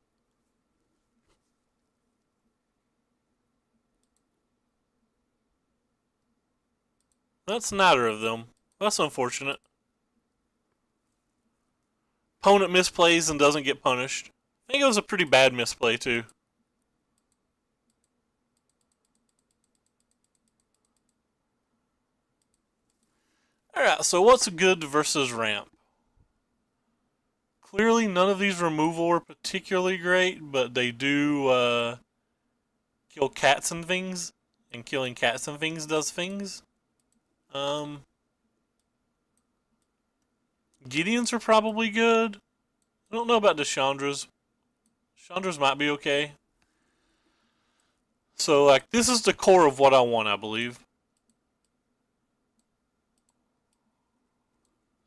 Speaker 1: That's neither of them. That's unfortunate. Opponent misplays and doesn't get punished. I think it was a pretty bad misplay too. Alright, so what's good versus ramp? Clearly, none of these removal are particularly great, but they do kill cats and things, and killing cats and things does things. Um, Gideons are probably good. I don't know about the Chandras. Chandras might be okay. So, like, this is the core of what I want, I believe.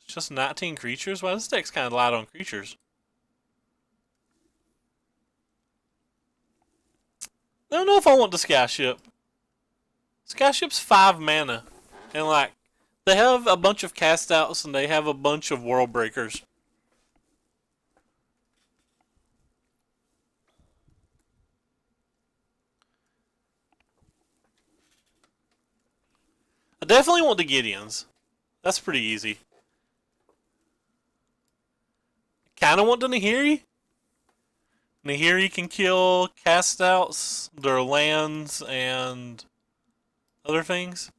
Speaker 1: It's just 19 creatures? Wow, this deck's kind of light on creatures. I don't know if I want the Skyship. Skyship's 5 mana. And, like, they have a bunch of cast outs and they have a bunch of world breakers. I definitely want the Gideons. That's pretty easy. Kinda want the Nahiri. Nahiri can kill cast outs, their lands, and other things.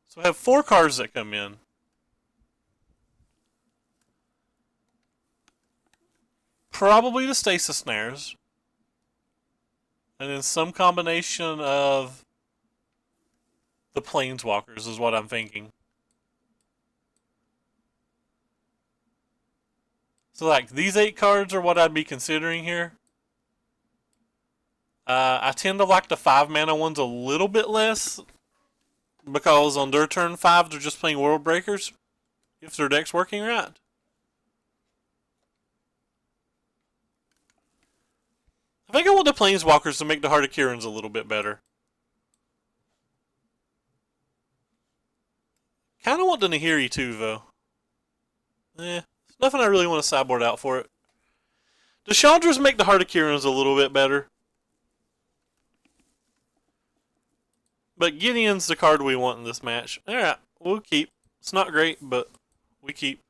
Speaker 1: So I have 4 cards that come in. Probably the Stasis Snares. And then some combination of the Planeswalkers is what I'm thinking. So, like, these 8 cards are what I'd be considering here. I tend to like the 5 mana ones a little bit less because on their turn 5 they're just playing World Breakers if their deck's working right. I think I want the Planeswalkers to make the Heart of Kiran's a little bit better. Kind of want the Nahiri too, though. There's nothing I really want to sideboard out for it. The Chandras make the Heart of Kiran's a little bit better. But Gideon's the card we want in this match. Alright, we'll keep. It's not great, but we keep.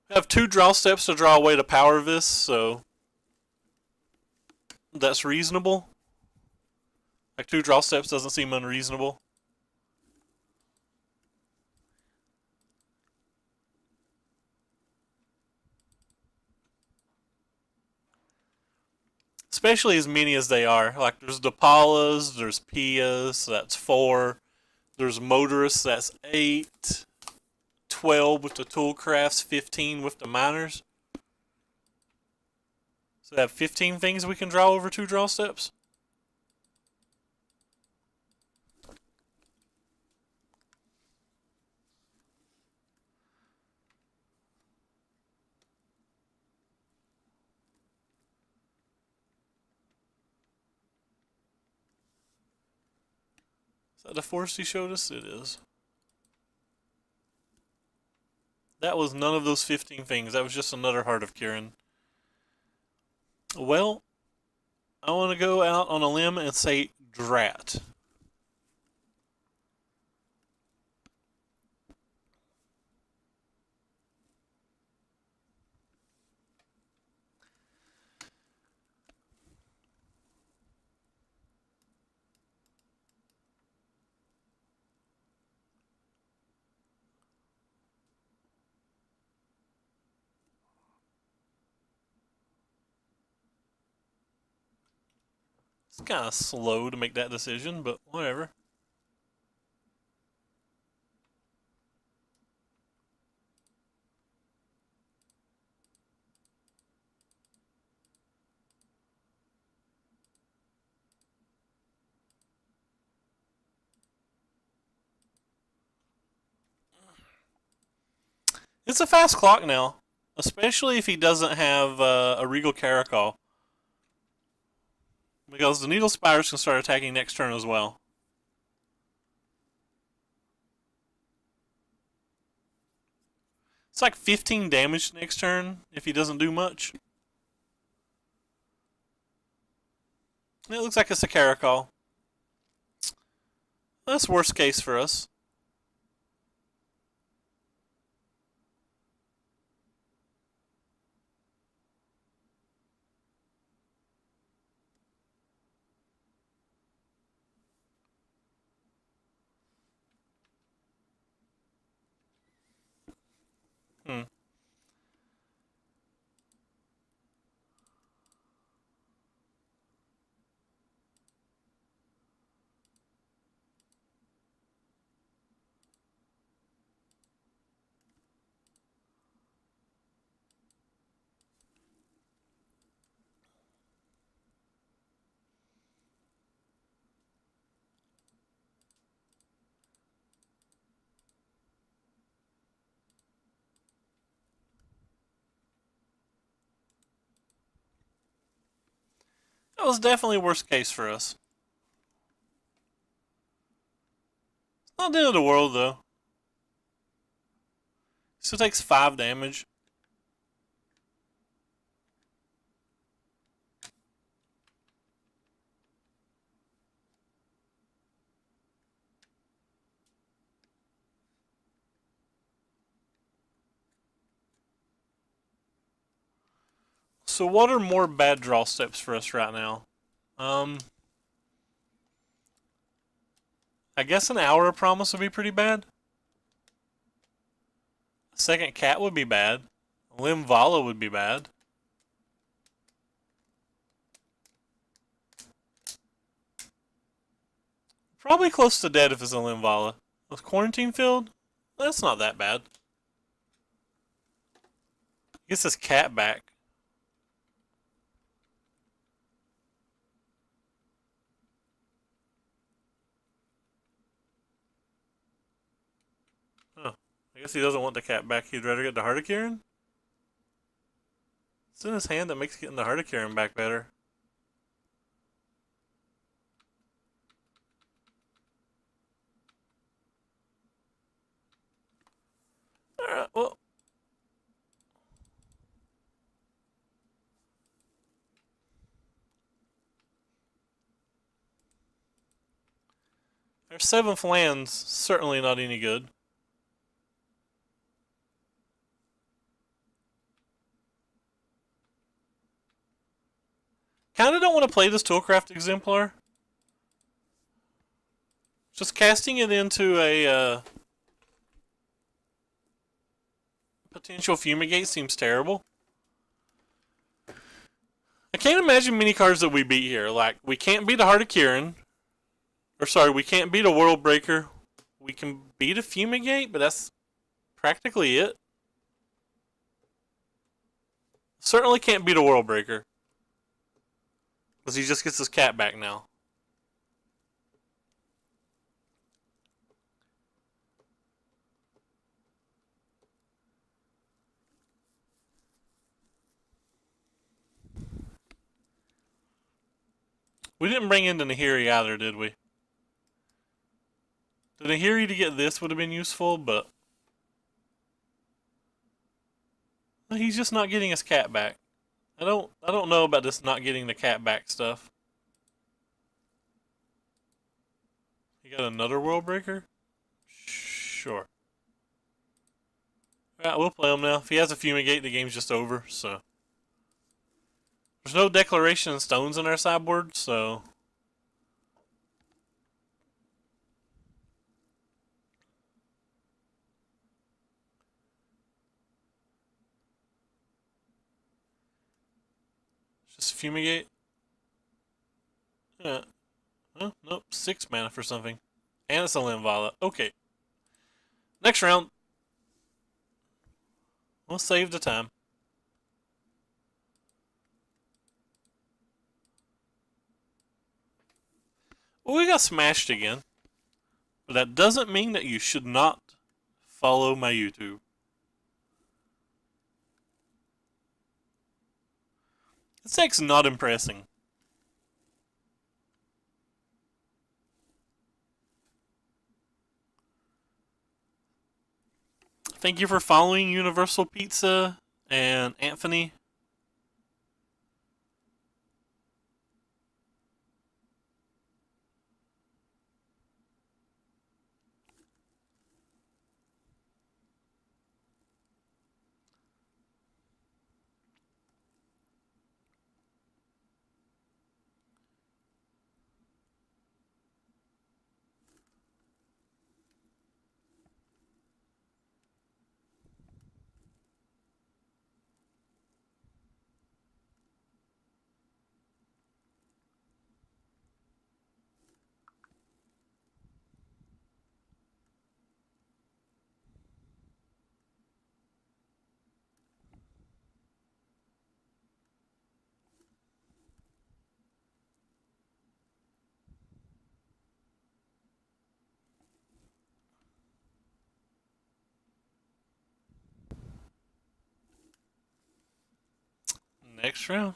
Speaker 1: We have 2 draw steps to draw away the power of this, so that's reasonable. Like 2 draw steps doesn't seem unreasonable. Especially as many as they are. Like there's Depalas, there's Pias, so that's 4. There's Motorists, that's 8. 12 with the Toolcrafts, 15 with the Miners. So we have 15 things we can draw over 2 draw steps. Is that the forest he showed us? It is. That was none of those 15 things. That was just another Heart of Kiran. Well, I want to go out on a limb and say Drat. It's kind of slow to make that decision, but whatever. It's a fast clock now, especially if he doesn't have a Regal Caracol. Because the Needle Spires can start attacking next turn as well. It's like 15 damage next turn if he doesn't do much. It looks like it's a Caracol. That's worst case for us. Hmm. That was definitely worst case for us. Not the end of the world though. Still takes 5 damage. So what are more bad draw steps for us right now? Um, I guess an Hour of Promise would be pretty bad. A second cat would be bad. Limvala would be bad. Probably close to dead if it's a Limvala. With Quarantine Field? That's not that bad. Gets his cat back. Huh. I guess he doesn't want the cat back. He'd rather get the Hardikiran? It's in his hand that makes getting the Hardikiran back better. Alright, well. Our 7th land's certainly not any good. Kinda don't want to play this Toolcraft Exemplar. Just casting it into a potential Fumigate seems terrible. I can't imagine many cards that we beat here. Like, we can't beat a Heart of Kirin. Or sorry, we can't beat a World Breaker. We can beat a Fumigate, but that's practically it. Certainly can't beat a World Breaker. Because he just gets his cat back now. We didn't bring in the Nahiri either, did we? The Nahiri to get this would have been useful, but he's just not getting his cat back. I don't know about this not getting the cat back stuff. You got another World Breaker? Sure. Alright, we'll play him now. If he has a Fumigate, the game's just over, so. There's no Declaration of Stones in our sideboard, so. It's just Fumigate. Yeah. Oh, nope. 6 mana for something. And it's a Limvala. Okay. Next round. We'll save the time. Well, we got smashed again. But that doesn't mean that you should not follow my YouTube. This deck's not impressing. Thank you for following Universal Pizza and Anthony. next round.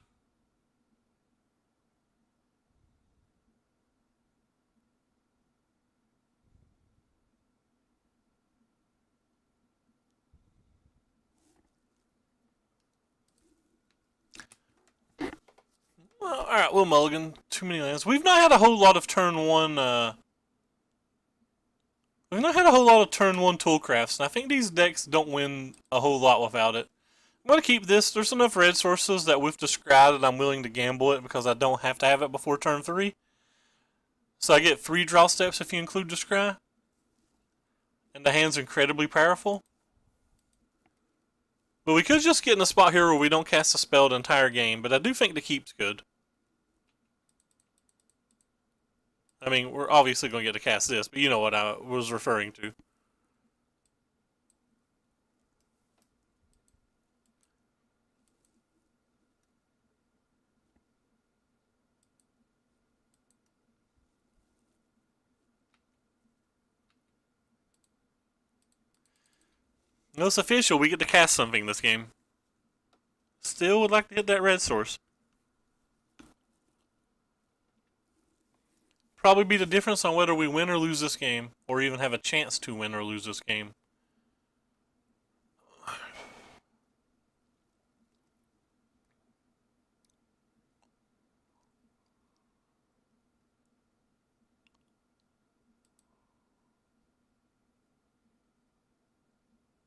Speaker 1: Well, alright, we'll mulligan. Too many lands. We've not had a whole lot of turn one, we've not had a whole lot of turn one toolcrafts, and I think these decks don't win a whole lot without it. I'm going to keep this. There's enough red sources that with Discry that I'm willing to gamble it because I don't have to have it before turn 3. So I get 3 draw steps if you include Discry. And the hand's incredibly powerful. But we could just get in a spot here where we don't cast a spell the entire game, but I do think the keep's good. I mean, we're obviously going to get to cast this, but you know what I was referring to. No, it's official. We get to cast something this game. Still would like to hit that red source. Probably be the difference on whether we win or lose this game, or even have a chance to win or lose this game.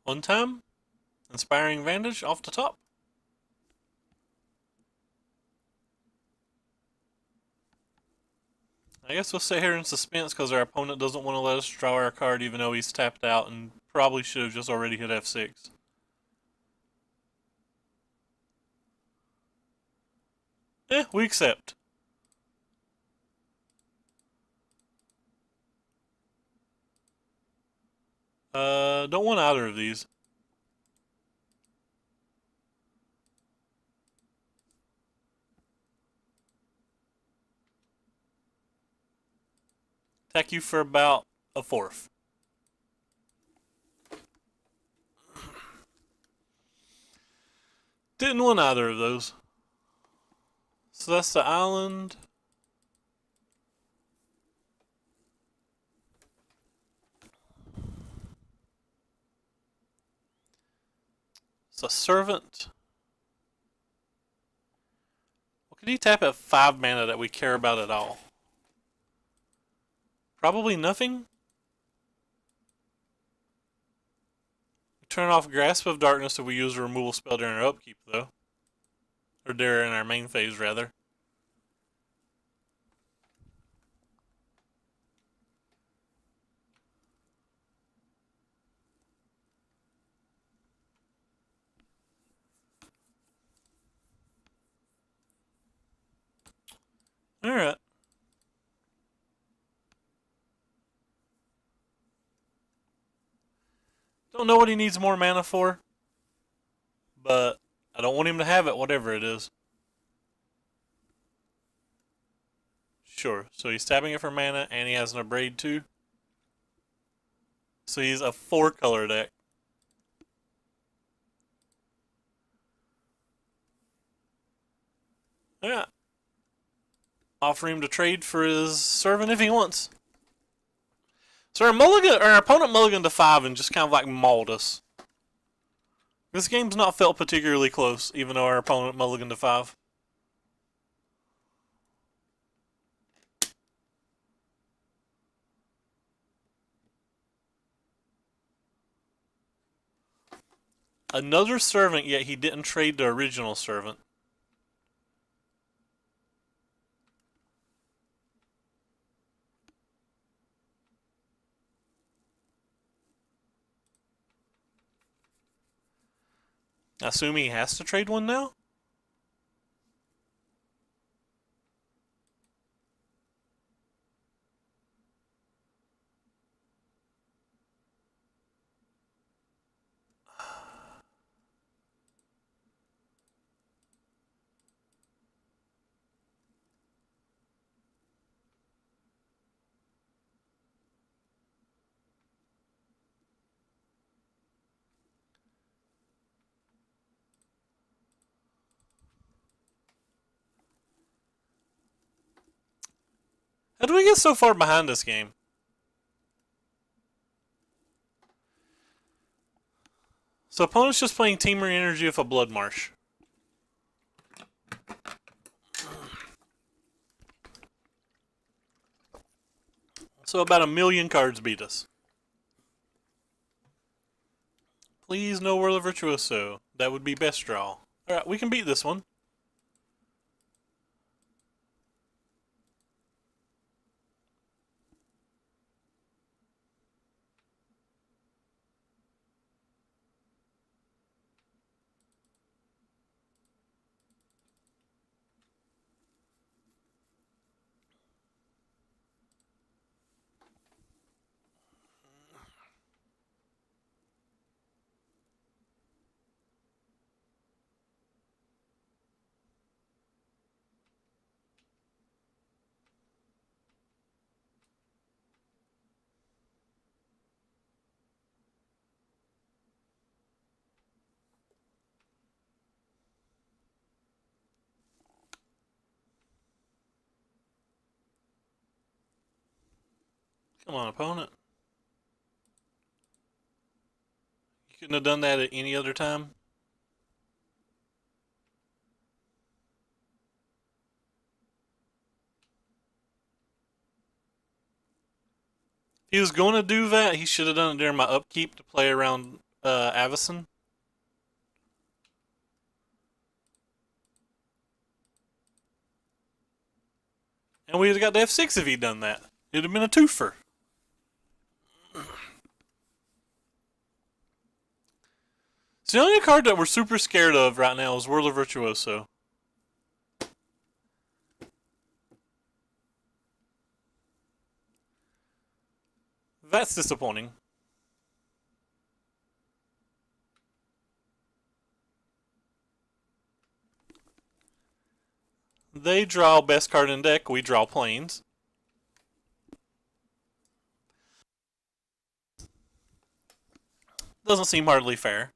Speaker 1: One time, Inspiring Vantage off the top. I guess we'll sit here in suspense because our opponent doesn't want to let us draw our card even though he's tapped out and probably should have just already hit F6. We accept. Don't want either of these. Attack you for about a fourth. Didn't want either of those. So that's the island. It's a servant. What could he tap at 5 mana that we care about at all? Probably nothing. Turn off Grasp of Darkness if we use a removal spell during our upkeep, though. Or during our main phase, rather. Alright. Don't know what he needs more mana for, but I don't want him to have it, whatever it is. Sure, so he's tapping it for mana, and he has an Abrade too. So he's a 4-color deck. Yeah. Offer him to trade for his servant if he wants. So our opponent mulliganed to 5 and just kind of like mauled us. This game's not felt particularly close, even though our opponent mulliganed to 5. Another servant, yet he didn't trade the original servant. I assume he has to trade one now? How do we get so far behind this game? So opponent's just playing Teamer Energy with a Blood Marsh. So about 1,000,000 cards beat us. Please no Whirl of Virtuoso. That would be best draw. Alright, we can beat this one. Come on, opponent. You couldn't have done that at any other time. If he was going to do that, he should have done it during my upkeep to play around Avacyn. And we'd have got to F6 if he'd done that. It'd have been a twofer. So the only card that we're super scared of right now is Whirl of Virtuoso. That's disappointing. They draw best card in deck, we draw planes. Doesn't seem hardly fair.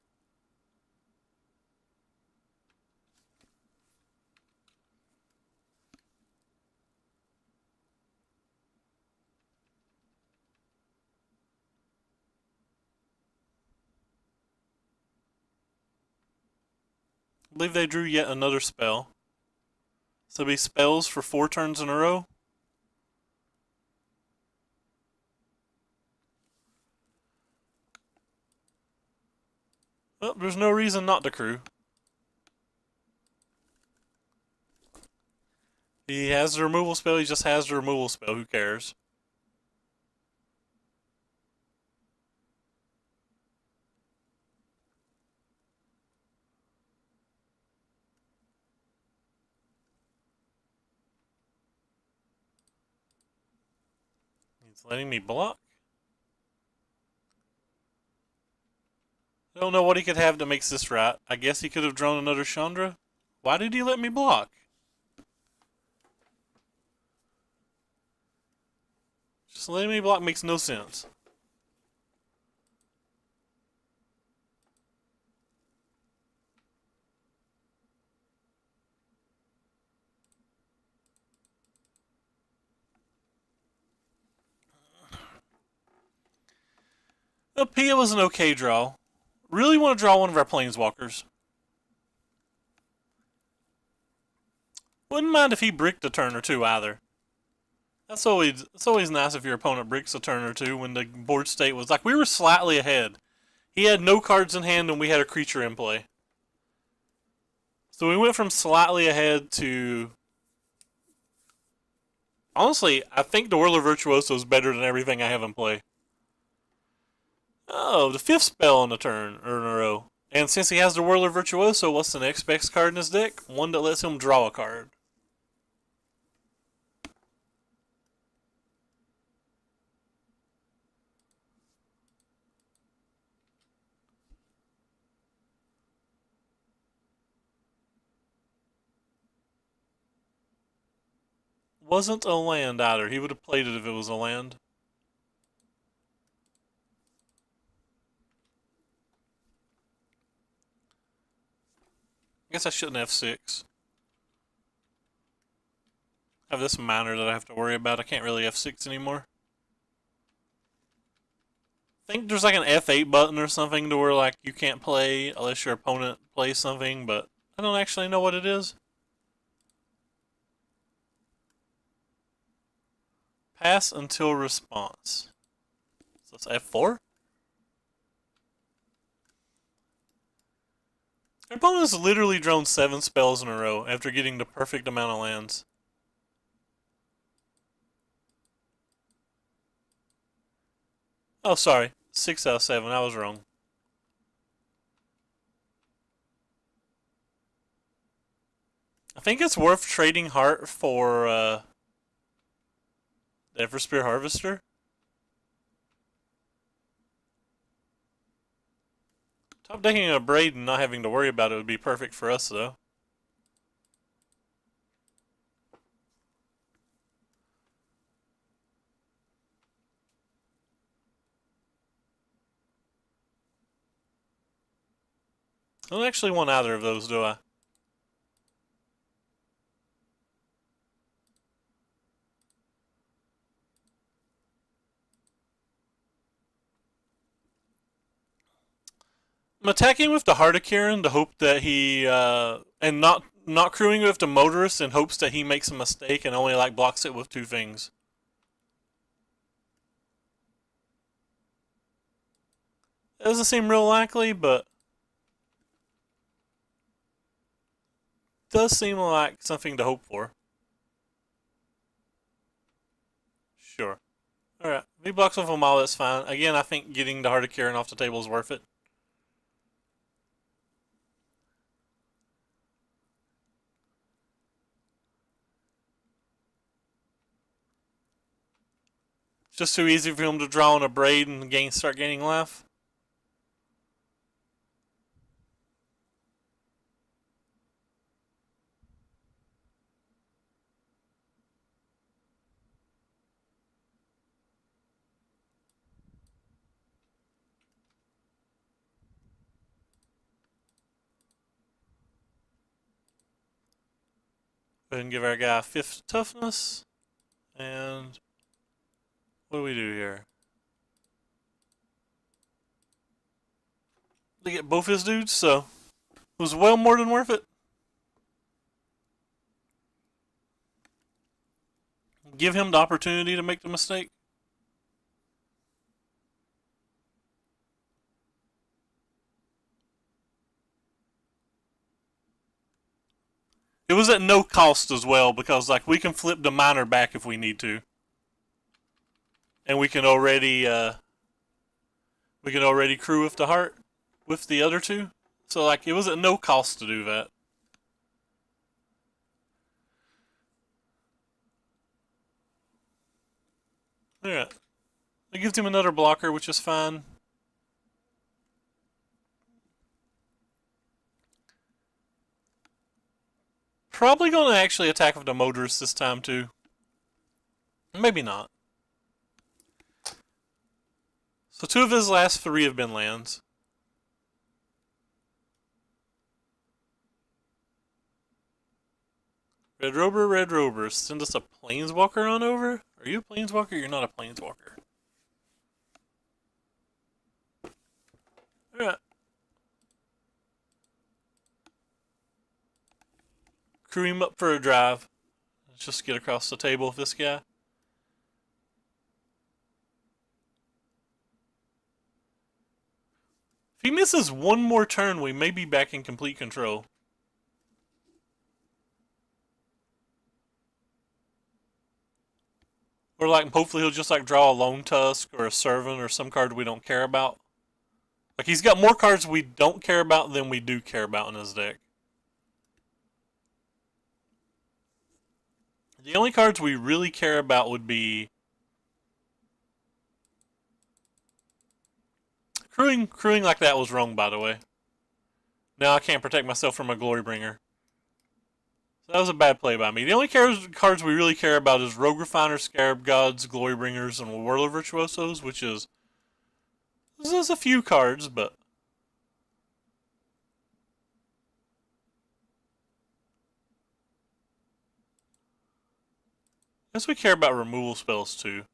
Speaker 1: I believe they drew yet another spell. So it'll be spells for 4 turns in a row. Well, there's no reason not to crew. He has the removal spell, he just has the removal spell, who cares? He's letting me block. I don't know what he could have that makes this right. I guess he could have drawn another Chandra. Why did he let me block? Just letting me block makes no sense. Pia was an okay draw. Really want to draw one of our planeswalkers. Wouldn't mind if he bricked a turn or two either. That's always nice if your opponent bricks a turn or two when the board state was like we were slightly ahead. He had no cards in hand and we had a creature in play. So we went from slightly ahead to... Honestly, I think the Whirler Virtuoso is better than everything I have in play. Oh, the 5th spell on the turn, or in a row. And since he has the Whirler Virtuoso, what's the next best card in his deck? One that lets him draw a card. Wasn't a land either. He would have played it if it was a land. I guess I shouldn't have 6. I have this minor that I have to worry about. I can't really F6 anymore. I think there's like an F8 button or something to where like you can't play unless your opponent plays something, but I don't actually know what it is. Pass until response. So it's F4? Your opponent has literally drawn 7 spells in a row after getting the perfect amount of lands. Oh, sorry. 6 out of 7. I was wrong. I think it's worth trading Heart for the Everspear Harvester. Top decking a Braid and not having to worry about it would be perfect for us, though. I don't actually want either of those, do I? I'm attacking with the Heart of Kieran to hope that he, and not crewing with the Motorist in hopes that he makes a mistake and only like blocks it with 2 things. It doesn't seem real likely, but does seem like something to hope for. Sure. Alright, if he blocks with them all, that's fine. Again, I think getting the Heart of Kieran off the table is worth it. It's just too easy for him to draw on a Braid and start gaining life. Go ahead and give our guy 5th toughness. And what do we do here? They get both his dudes, so it was well more than worth it. Give him the opportunity to make the mistake. It was at no cost as well because like we can flip the minor back if we need to, and we can already crew with the Heart with the other 2. So like it was at no cost to do that. Yeah, it gives him another blocker, which is fine. Probably gonna actually attack with the Motorist this time too. Maybe not. So 2 of his last 3 have been lands. Red Rober, send us a Planeswalker on over? Are you a Planeswalker? You're not a Planeswalker. Alright. Crew him up for a drive. Let's just get across the table with this guy. If he misses one more turn, we may be back in complete control. Or like, hopefully he'll just like draw a Lone Tusk or a Servant or some card we don't care about. Like he's got more cards we don't care about than we do care about in his deck. The only cards we really care about would be crewing like that was wrong, by the way. Now I can't protect myself from a Glorybringer. So that was a bad play by me. The only cards we really care about is Rogue Refiner, Scarab Gods, Glorybringers, and Whirler Virtuosos, which is... There's a few cards, but... Guess we care about removal spells too.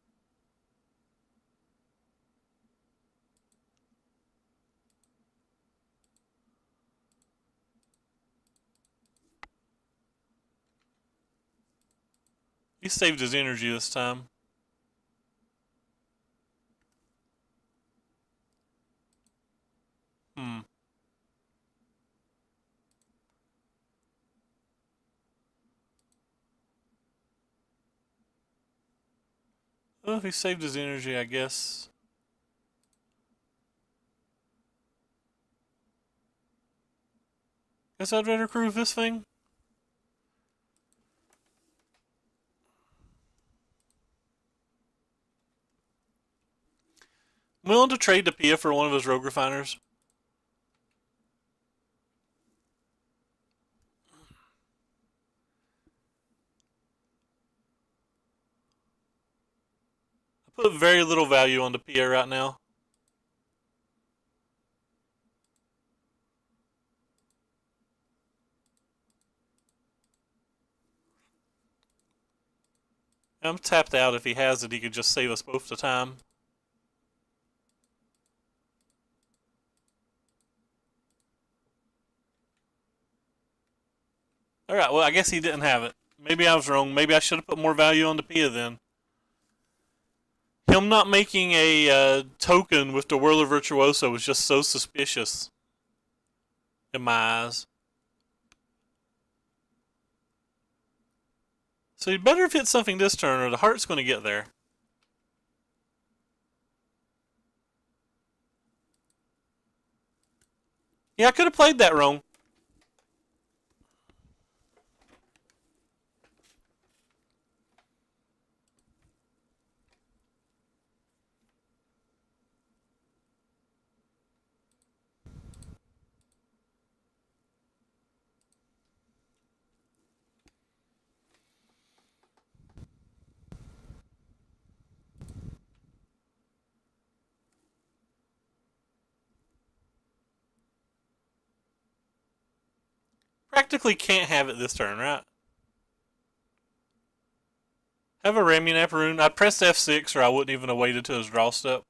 Speaker 1: He saved his energy this time. Hmm. Well, if he saved his energy, I guess. Guess I'd rather prove this thing. I'm willing to trade the Pia for one of his rogue refiners. I put very little value on the Pia right now. I'm tapped out. If he has it, he could just save us both the time. Alright, well, I guess he didn't have it. Maybe I was wrong. Maybe I should have put more value on the Pia then. Him not making a token with the Whirler Virtuoso was just so suspicious in my eyes. So you'd better have hit something this turn or the heart's going to get there. Yeah, I could have played that wrong. Practically can't have it this turn, right? Have a Ramunap rune. I'd pressed F6 or I wouldn't even have waited till his draw step.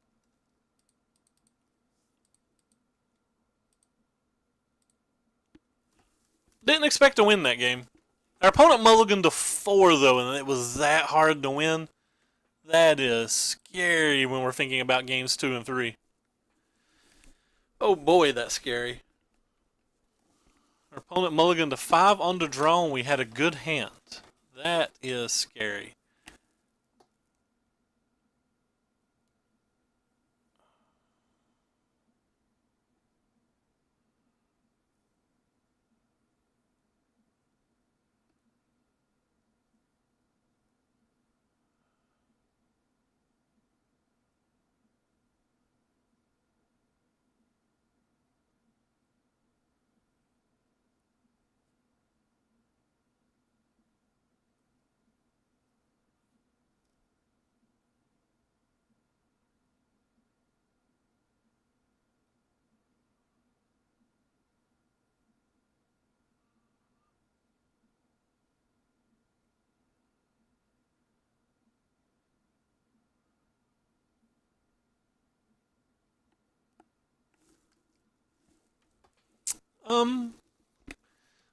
Speaker 1: Didn't expect to win that game. Our opponent mulliganed to 4 though, and it was that hard to win. That is scary when we're thinking about games 2 and 3. Oh boy, that's scary. Our opponent mulliganed to 5 on the draw, and we had a good hand. That is scary.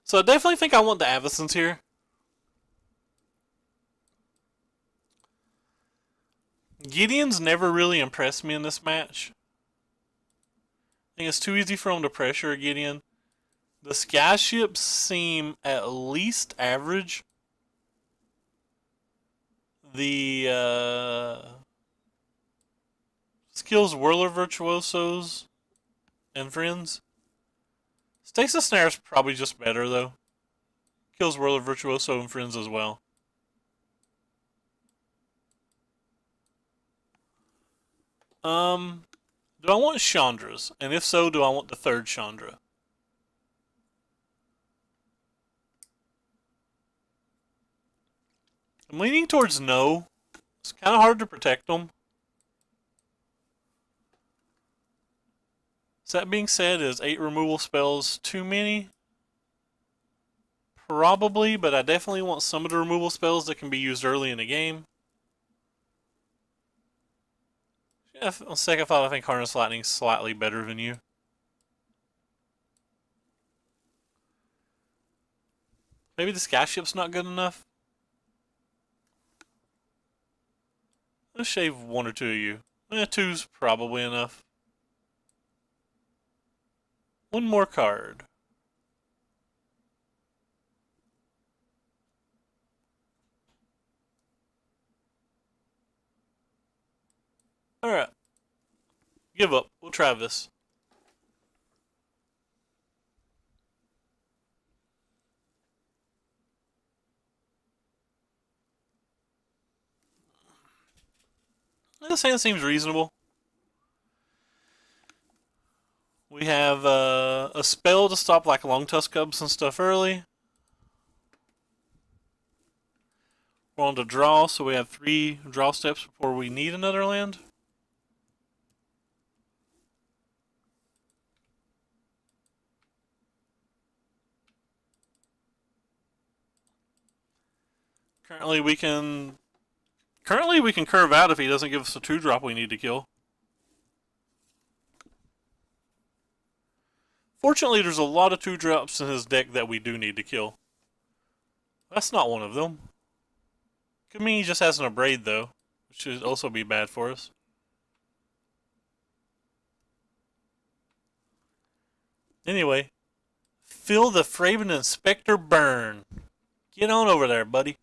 Speaker 1: So I definitely think I want the Avacens here. Gideon's never really impressed me in this match. I think it's too easy for him to pressure a Gideon. The Skyships seem at least average. The skills Whirler Virtuosos and Friends. Stasis Snare's probably just better though. Kills Whirler Virtuoso and Friends as well. Do I want Chandra's? And if so, do I want the third Chandra? I'm leaning towards no. It's kind of hard to protect them. So that being said, is 8 removal spells too many? Probably, but I definitely want some of the removal spells that can be used early in the game. Yeah, on second thought, I think Harness Lightning's slightly better than you. Maybe the Skyship's not good enough? Let's shave one or two of you. Two's probably enough. One more card. Alright. Give up. We'll try this. This hand seems reasonable. We have a spell to stop like Long Tusk Cubs and stuff early. We're on to draw, so we have 3 draw steps before we need another land. Currently we can curve out if he doesn't give us a 2-drop we need to kill. Fortunately, there's a lot of 2-drops in his deck that we do need to kill. That's not one of them. Could mean he just has an Abrade, though, which should also be bad for us. Anyway, feel the Fraven Inspector burn. Get on over there, buddy.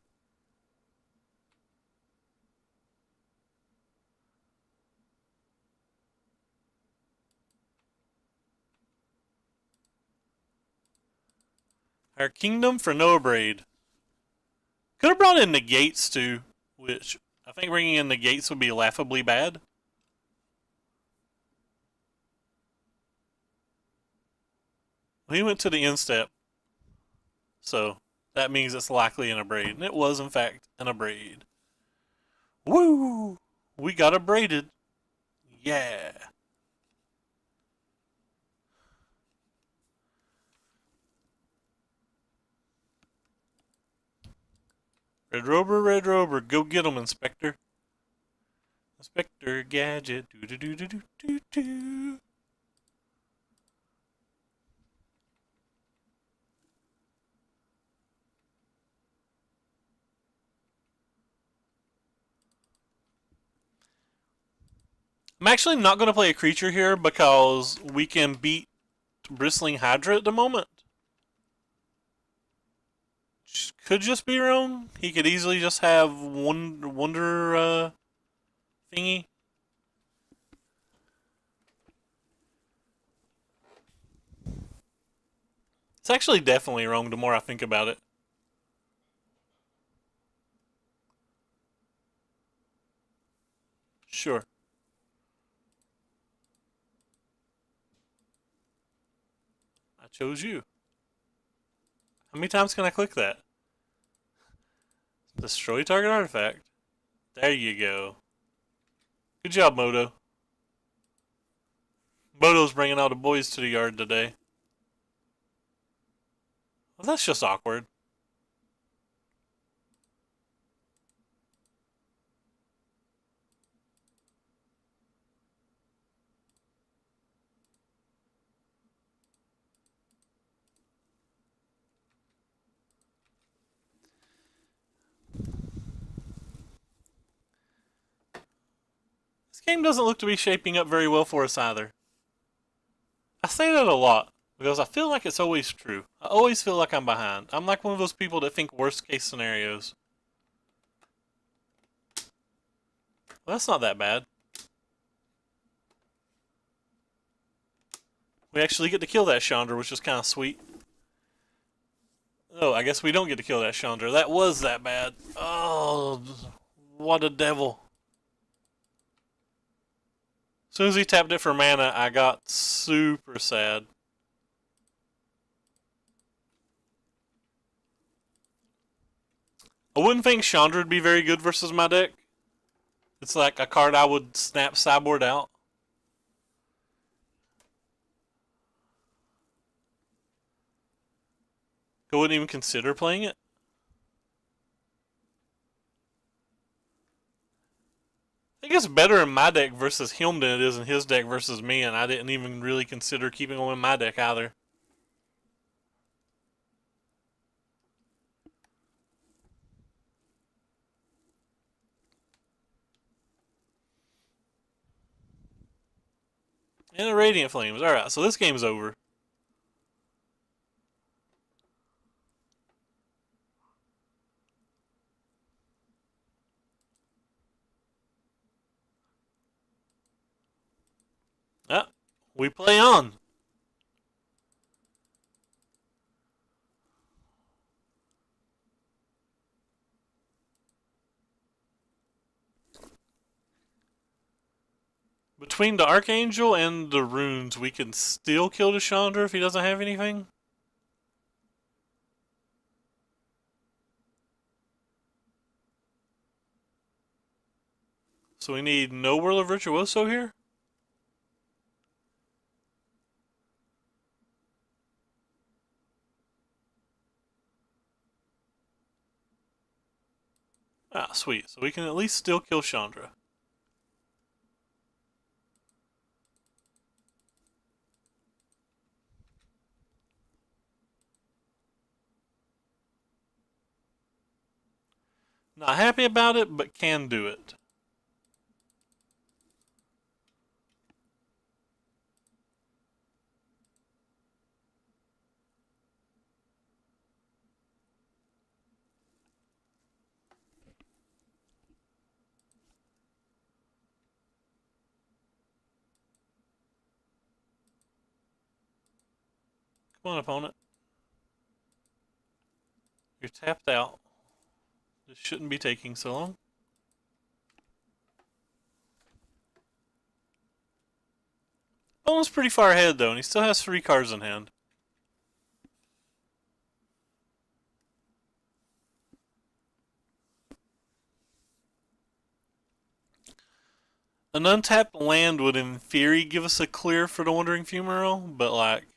Speaker 1: Our Kingdom for no Abrade. Could have brought in Negates too, which I think bringing in Negates would be laughably bad. He went to the end step, so that means it's likely an Abrade, and it was in fact an Abrade. Woo! We got abraded. Yeah. Red Rover, go get 'em, Inspector. Inspector Gadget, do do do do do do do. I'm actually not going to play a creature here because we can beat Bristling Hydra at the moment. Could just be wrong. He could easily just have Wonder thingy. It's actually definitely wrong the more I think about it. Sure. I chose you. How many times can I click that? Destroy target artifact. There you go. Good job, Moto. Moto's bringing all the boys to the yard today. Well, that's just awkward. This game doesn't look to be shaping up very well for us either. I say that a lot because I feel like it's always true. I always feel like I'm behind. I'm like one of those people that think worst case scenarios. Well, that's not that bad. We actually get to kill that Chandra, which is kind of sweet. Oh, I guess we don't get to kill that Chandra. That was that bad. Oh, what a devil. As soon as he tapped it for mana, I got super sad. I wouldn't think Chandra would be very good versus my deck. It's like a card I would snap sideboard out. He wouldn't even consider playing it? I think it's better in my deck versus him than it is in his deck versus me, and I didn't even really consider keeping him in my deck either. And a Radiant Flames. Alright, so this game's over. Ah, we play on. Between the Archangel and the runes, we can still kill Deshandra if he doesn't have anything? So we need no Whirl of Virtuoso here? Ah, sweet. So we can at least still kill Chandra. Not happy about it, but can do it. Come on, opponent. You're tapped out. This shouldn't be taking so long. Opponent's pretty far ahead, though, and he still has 3 cards in hand. An untapped land would, in theory, give us a clear for the Wandering Fumarole, but, like,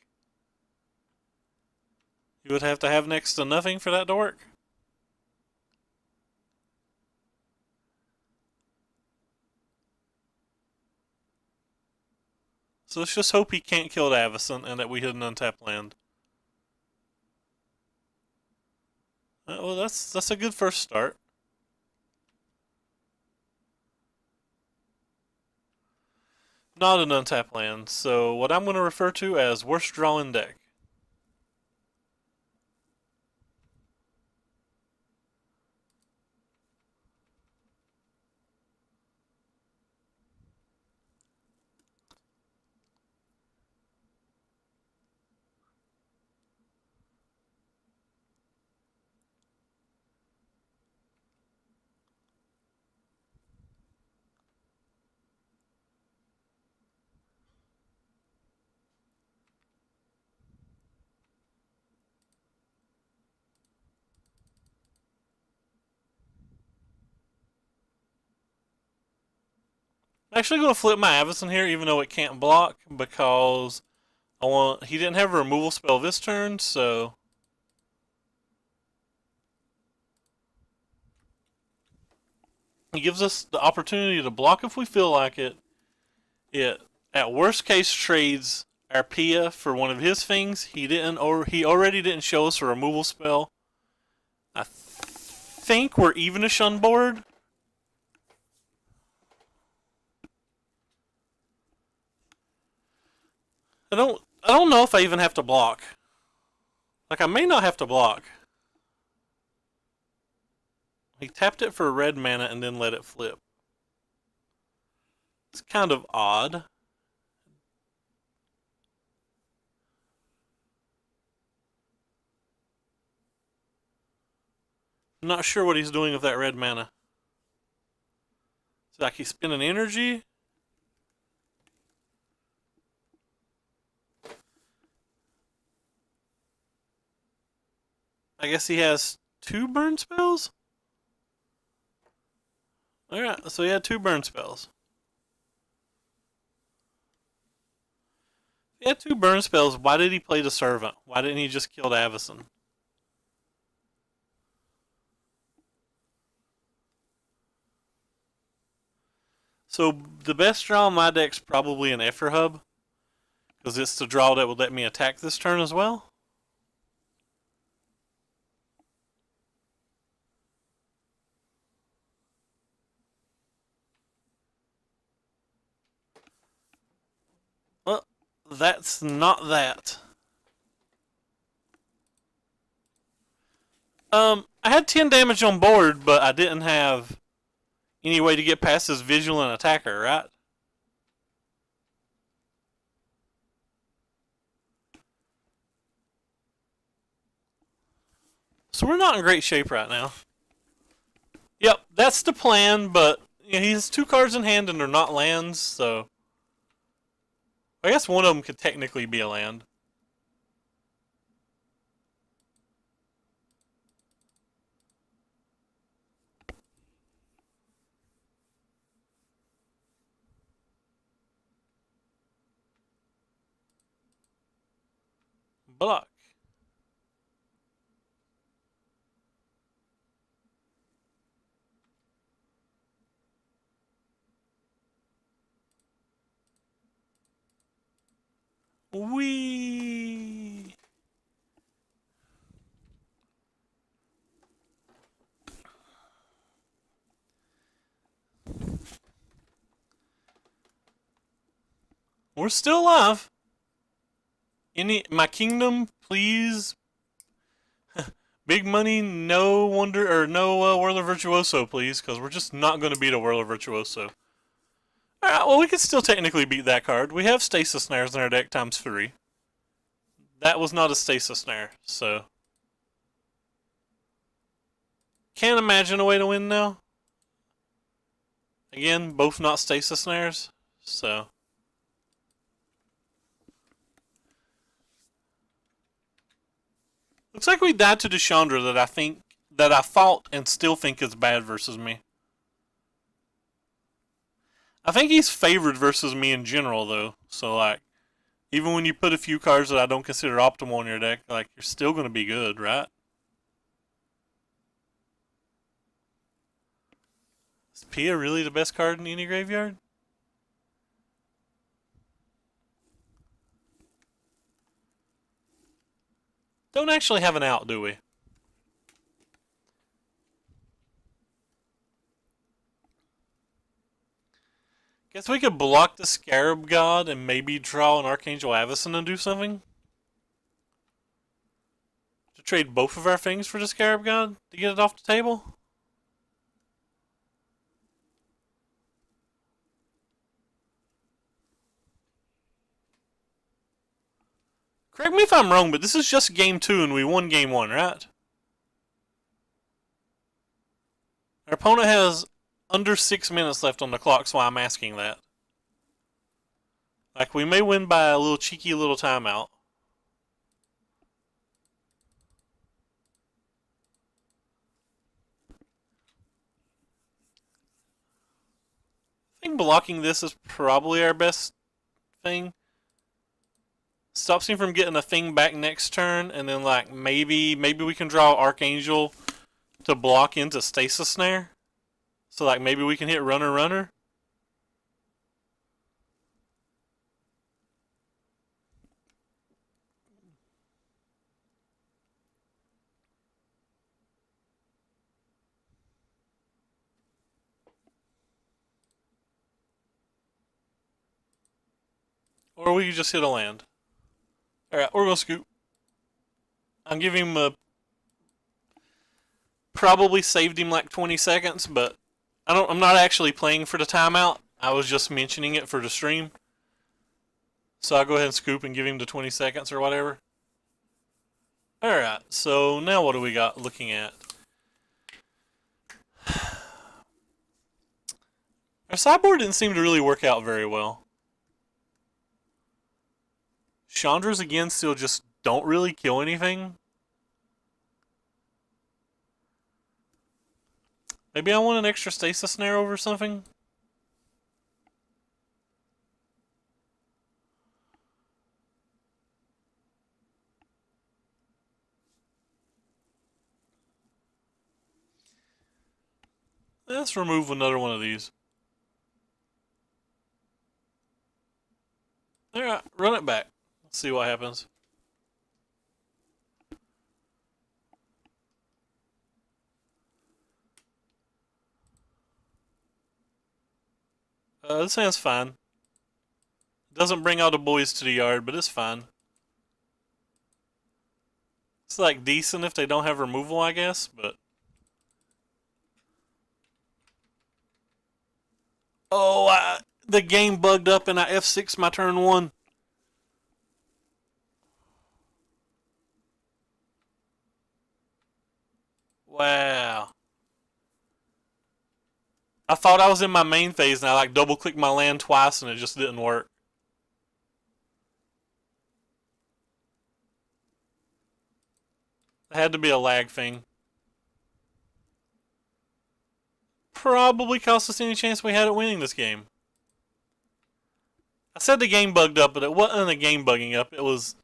Speaker 1: you would have to have next to nothing for that to work. So let's just hope he can't kill Davison and that we hit an untapped land. Well, that's a good first start. Not an untapped land, so what I'm going to refer to as worst drawing deck. I'm actually going to flip my Avacyn here, even though it can't block, because he didn't have a removal spell this turn, so he gives us the opportunity to block if we feel like it. It at worst case trades our Pia for one of his things. He already didn't show us a removal spell. I think we're evenish on board. I don't know if I even have to block. Like, I may not have to block. He tapped it for red mana and then let it flip. It's kind of odd. I'm not sure what he's doing with that red mana. It's like he's spending energy. I guess he has 2 burn spells? Alright, so he had 2 burn spells. If he had 2 burn spells, why did he play the Servant? Why didn't he just kill the Avacyn? So the best draw on my deck's probably an Effer Hub, because it's the draw that would let me attack this turn as well. Well, that's not that. I had 10 damage on board, but I didn't have any way to get past this vigilant attacker, right? So we're not in great shape right now. Yep, that's the plan, but he has 2 cards in hand and they're not lands, so I guess one of them could technically be a land. Block. Wee. We're still alive. My kingdom, please. Big money, no wonder or no Whirler Virtuoso, please, because we're just not going to beat a Whirler Virtuoso. Alright, well, we could still technically beat that card. We have Stasis Snares in our deck times 3. That was not a Stasis Snare, so. Can't imagine a way to win now. Again, both not Stasis Snares, so. Looks like we died to Deshandra that I fought and still think is bad versus me. I think he's favored versus me in general though. So like even when you put a few cards that I don't consider optimal in your deck, like you're still gonna be good, right? Is Pia really the best card in any graveyard? Don't actually have an out, do we? Guess we could block the Scarab God and maybe draw an Archangel Avacyn and do something? To trade both of our things for the Scarab God to get it off the table? Correct me if I'm wrong, but this is just game 2 and we won game 1, right? Our opponent has under 6 minutes left on the clock, so I'm asking that. Like, we may win by a little cheeky little timeout. I think blocking this is probably our best thing. Stops him from getting a thing back next turn, and then like maybe we can draw Archangel to block into Stasis Snare. So like maybe we can hit Runner. Or we can just hit a land. Alright, we're gonna scoop. I'm giving him a probably saved him like 20 seconds, but I'm not actually playing for the timeout. I was just mentioning it for the stream. So I'll go ahead and scoop and give him the 20 seconds or whatever. Alright, so now what do we got looking at? Our sideboard didn't seem to really work out very well. Chandras again still just don't really kill anything. Maybe I want an extra Stasis Snare over something? Let's remove another one of these. Alright, run it back. Let's see what happens. This sounds fine. Doesn't bring all the boys to the yard, but it's fine. It's like decent if they don't have removal, I guess, but... Oh, the game bugged up and I F6 my turn 1. Wow. I thought I was in my main phase and I like double clicked my land twice and it just didn't work. It had to be a lag thing. Probably cost us any chance we had at winning this game. I said the game bugged up, but it wasn't a game bugging up. It was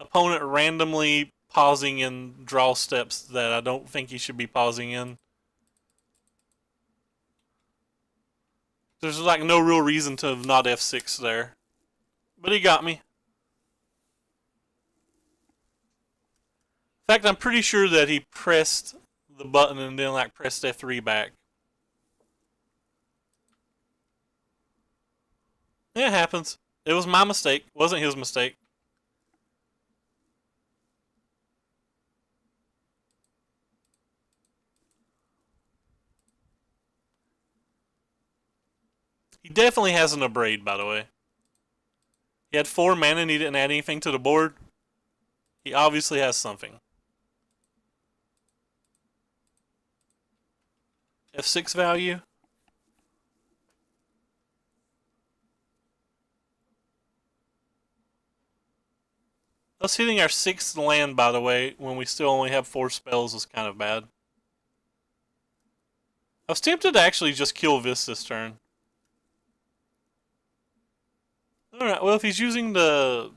Speaker 1: opponent randomly pausing in draw steps that I don't think he should be pausing in. There's like no real reason to have not F6 there. But he got me. In fact, I'm pretty sure that he pressed the button and then like pressed F3 back. Yeah, it happens. It was my mistake. It wasn't his mistake. He definitely has an abrade, by the way. He had 4 mana and he didn't add anything to the board. He obviously has something. F6 value. Us hitting our 6th land, by the way, when we still only have 4 spells is kind of bad. I was tempted to actually just kill this turn. Alright, well if he's using the...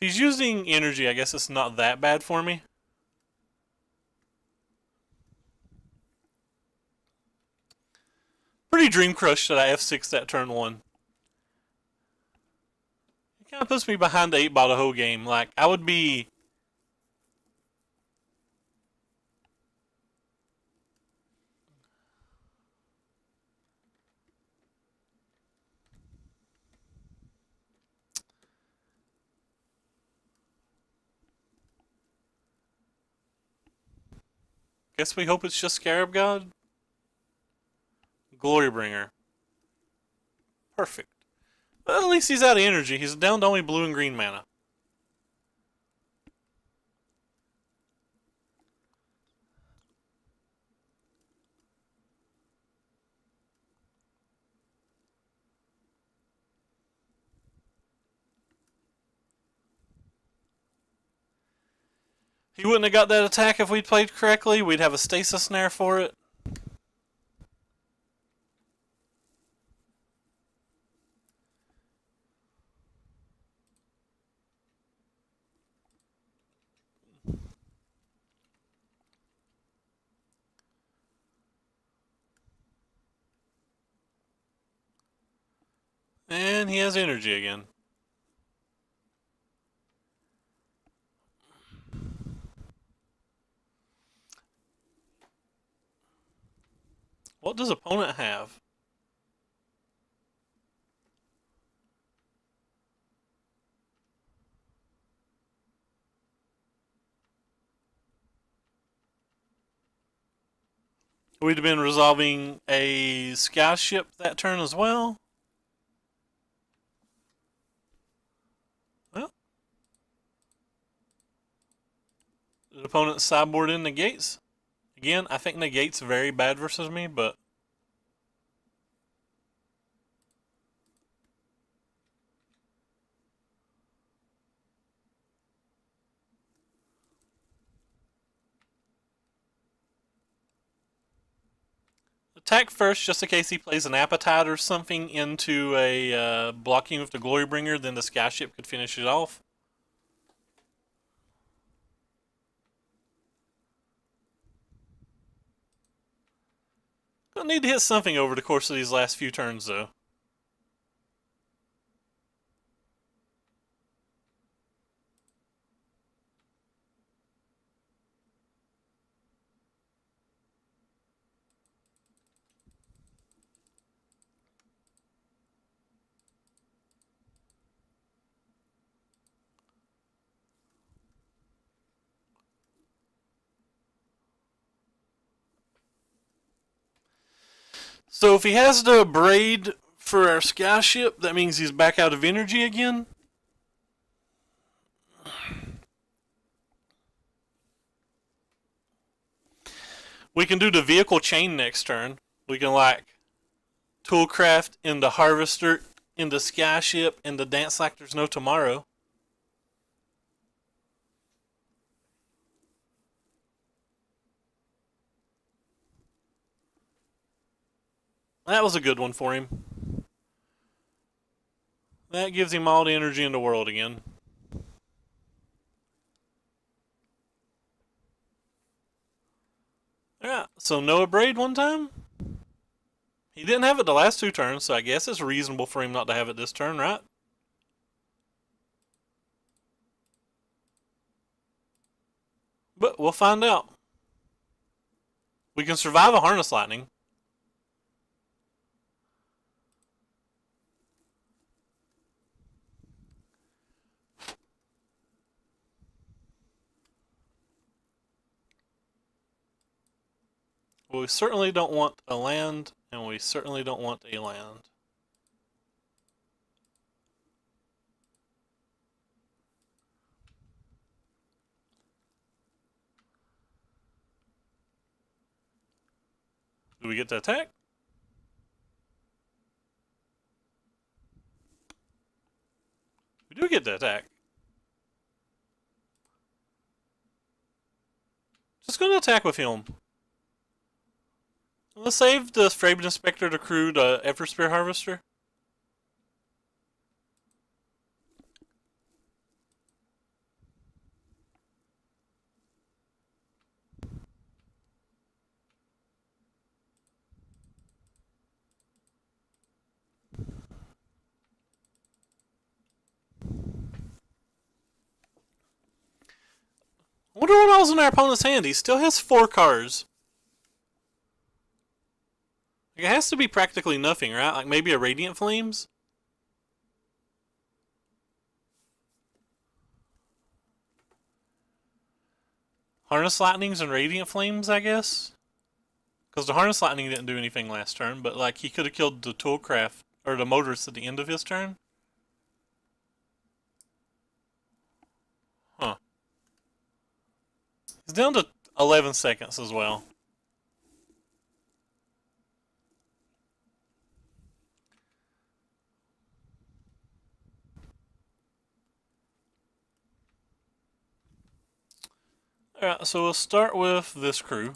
Speaker 1: If he's using energy, I guess it's not that bad for me. Pretty dream crushed that I F6 that turn 1. It kind of puts me behind the 8 ball the whole game. Like, I would be... Guess we hope it's just Scarab God? Glorybringer. Perfect. Well, at least he's out of energy. He's down to only blue and green mana. He wouldn't have got that attack if we'd played correctly. We'd have a stasis snare for it. And he has energy again. What does opponent have? We'd have been resolving a sky ship that turn as well. Well, the opponent sideboard in negates. Again, I think negate's very bad versus me, but attack first, just in case he plays an appetite or something into a blocking with the Glorybringer, then the skyship could finish it off. Gonna need to hit something over the course of these last few turns, though. So if he has to braid for our skyship, that means he's back out of energy again. We can do the vehicle chain next turn. We can like toolcraft into harvester, into skyship, into dance like there's no tomorrow. That was a good one for him. That gives him all the energy in the world again. Yeah, so Noah Braid one time? He didn't have it the last 2 turns, so I guess it's reasonable for him not to have it this turn, right? But we'll find out. We can survive a Harness Lightning. We certainly don't want a land, and we certainly don't want a land. Do we get to attack? We do get to attack. Just going to attack with him. Let's save the Fraben Inspector to crew the Everspear Harvester. I wonder what all's in our opponent's hand. He still has 4 cards. It has to be practically nothing, right? Like maybe a Radiant Flames? Harness Lightnings and Radiant Flames, I guess? Because the Harness Lightning didn't do anything last turn, but like he could have killed the Toolcraft, or the Motorist at the end of his turn. Huh. He's down to 11 seconds as well. Alright, so we'll start with this crew.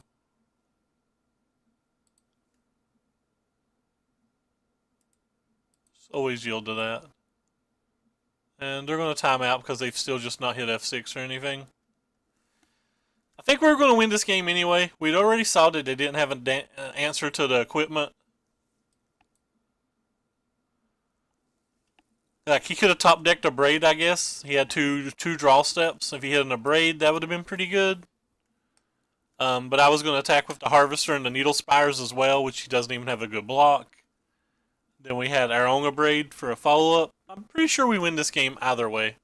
Speaker 1: Just always yield to that. And they're going to time out because they've still just not hit F6 or anything. I think we were going to win this game anyway. We'd already saw that they didn't have an answer to the equipment. Like he could have top decked a braid, I guess. He had two draw steps. If he hit a braid, that would have been pretty good. But I was going to attack with the Harvester and the Needle Spires as well, which he doesn't even have a good block. Then we had our own braid for a follow-up. I'm pretty sure we win this game either way.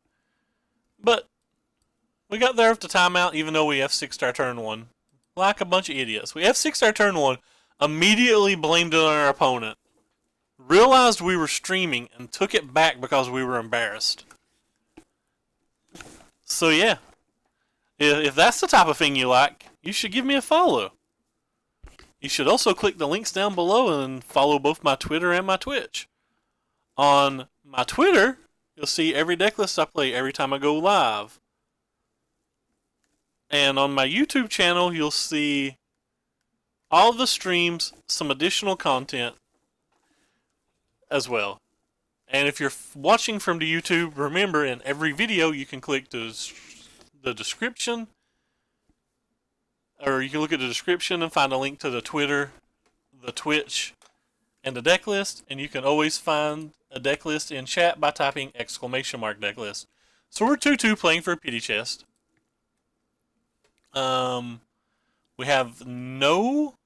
Speaker 1: But we got there after timeout, even though we F6'd our turn 1. Like a bunch of idiots. We F6'd our turn 1, immediately blamed it on our opponent. Realized we were streaming and took it back because we were embarrassed. So yeah, if that's the type of thing you like, you should give me a follow. You should also click the links down below and follow both my Twitter and my Twitch. On my Twitter, you'll see every deck list I play every time I go live. And on my YouTube channel, you'll see all the streams, some additional content as well. And if you're watching from the YouTube, remember in every video you can click the description, or you can look at the description and find a link to the Twitter, the Twitch, and the deck list, and you can always find a deck list in chat by typing !deck list. So we're 2-2 playing for a pity chest. We have no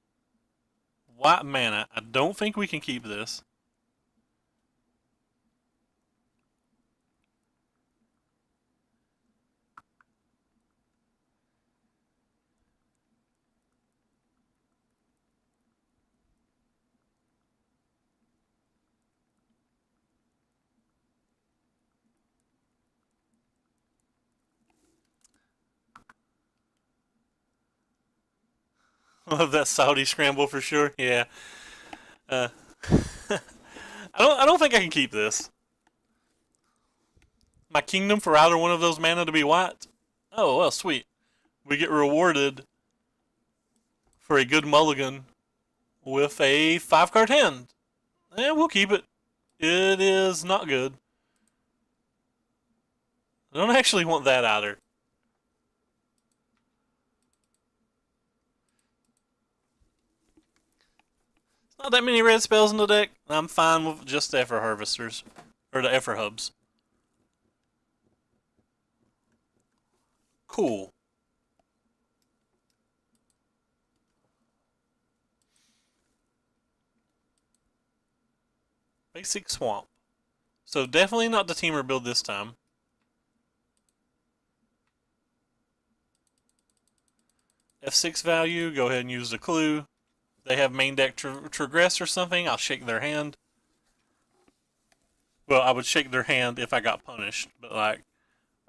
Speaker 1: white mana. I don't think we can keep this. Love that Saudi scramble for sure. Yeah. Uh, I don't think I can keep this. My kingdom for either one of those mana to be white. Oh well, sweet. We get rewarded for a good mulligan with a 5 card hand. And we'll keep it. It is not good. I don't actually want that either. Not that many red spells in the deck. I'm fine with just the Effer Harvesters. Or the Effer Hubs. Cool. Basic Swamp. So definitely not the Teamer build this time. F6 value, go ahead and use the clue. They have main deck Transgress or something, I'll shake their hand. Well, I would shake their hand if I got punished, but like,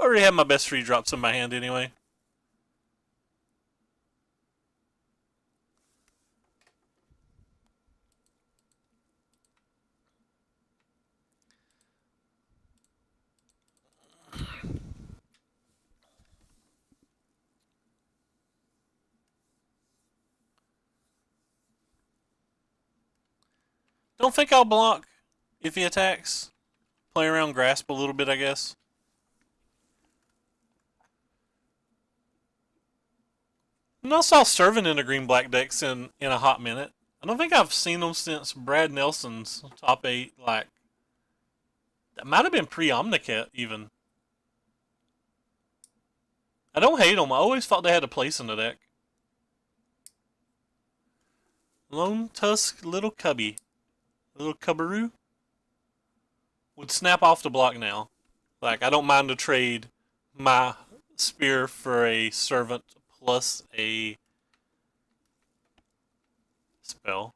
Speaker 1: I already have my best 3 drops in my hand anyway. Don't think I'll block if he attacks. Play around Grasp a little bit, I guess. And I saw Servant in the green-black decks in a hot minute. I don't think I've seen them since Brad Nelson's top 8, like, that might have been pre-Omnicat, even. I don't hate them. I always thought they had a place in the deck. Lone Tusk Little Cubby. Little Cubbaroo. Would snap off the block now. Like, I don't mind to trade my Spear for a Servant plus a spell.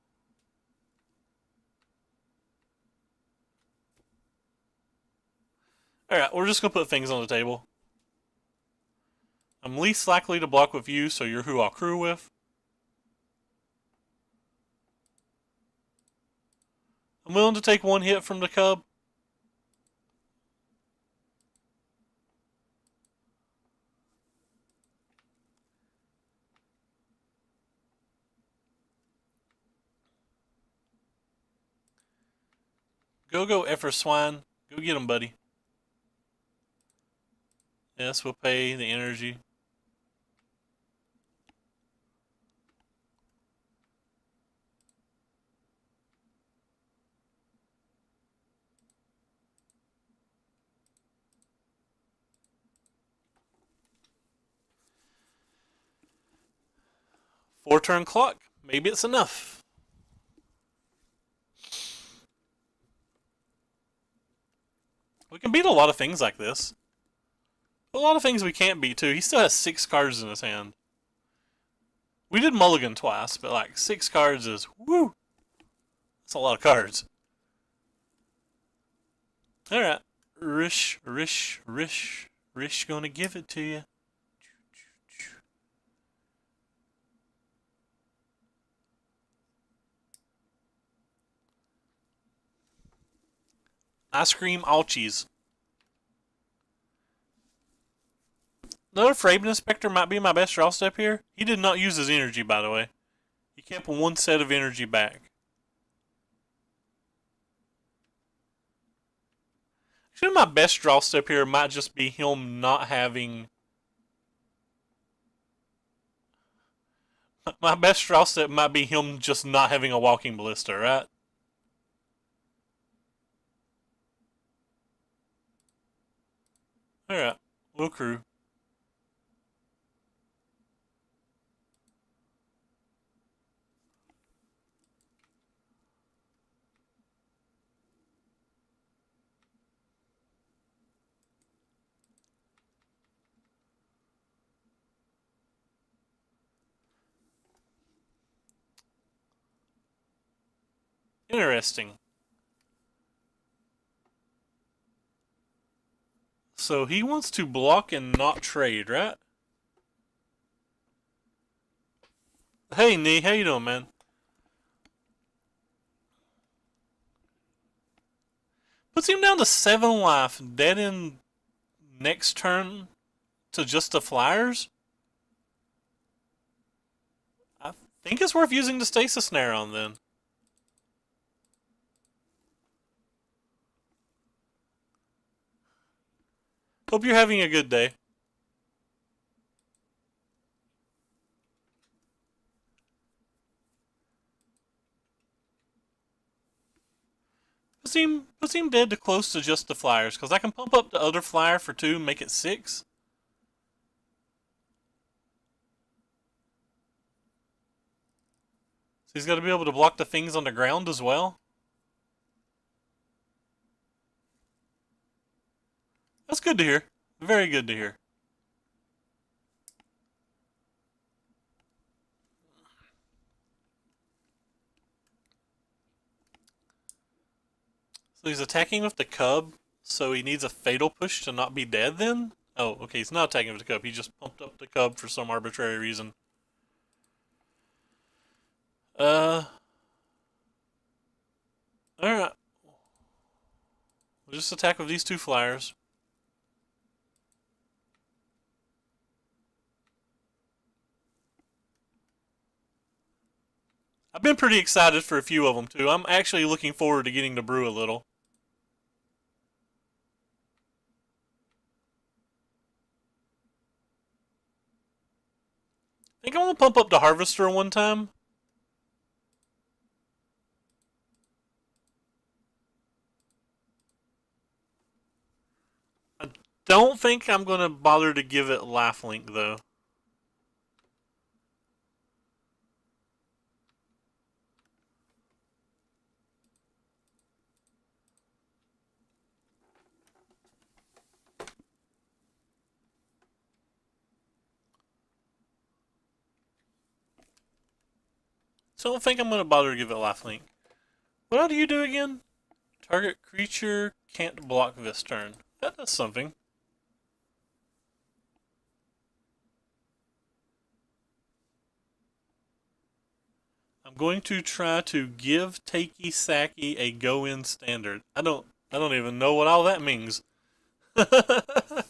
Speaker 1: Alright, we're just going to put things on the table. I'm least likely to block with you, so you're who I'll crew with. I'm willing to take 1 hit from the Cub. Go, Effer Swine. Go get him, buddy. Yes, we'll pay the energy. Four-turn clock. Maybe it's enough. We can beat a lot of things like this. A lot of things we can't beat, too. He still has 6 cards in his hand. We did mulligan twice, but like 6 cards is, woo! That's a lot of cards. Alright. Rish gonna give it to you. Ice cream all cheese. Another Fraben Inspector might be my best draw step here. He did not use his energy, by the way. He kept 1 set of energy back. Actually, my best draw step here might just be him not having... My best draw step might be him just not having a Walking Ballista, right? Alright, we'll crew. Interesting. So he wants to block and not trade, right? Hey, Nee, how you doing, man? Puts him down to 7 life, dead in next turn to just the flyers. I think it's worth using the stasis snare on then. Hope you're having a good day. Puts him dead to close to just the flyers, because I can pump up the other flyer for 2 and make it 6. So he's got to be able to block the things on the ground as well. That's good to hear. Very good to hear. So he's attacking with the cub, so he needs a fatal push to not be dead then? Oh, okay, he's not attacking with the cub. He just pumped up the cub for some arbitrary reason. Uh, alright. We'll just attack with these 2 flyers. I've been pretty excited for a few of them too. I'm actually looking forward to getting to brew a little. I think I'm gonna pump up the harvester one time. I don't think I'm gonna bother to give it lifelink though. So I don't think I'm gonna bother to give it lifelink. What do you do again? Target creature can't block this turn. That does something. I'm going to try to give Takey Saki a go-in standard. I don't even know what all that means. I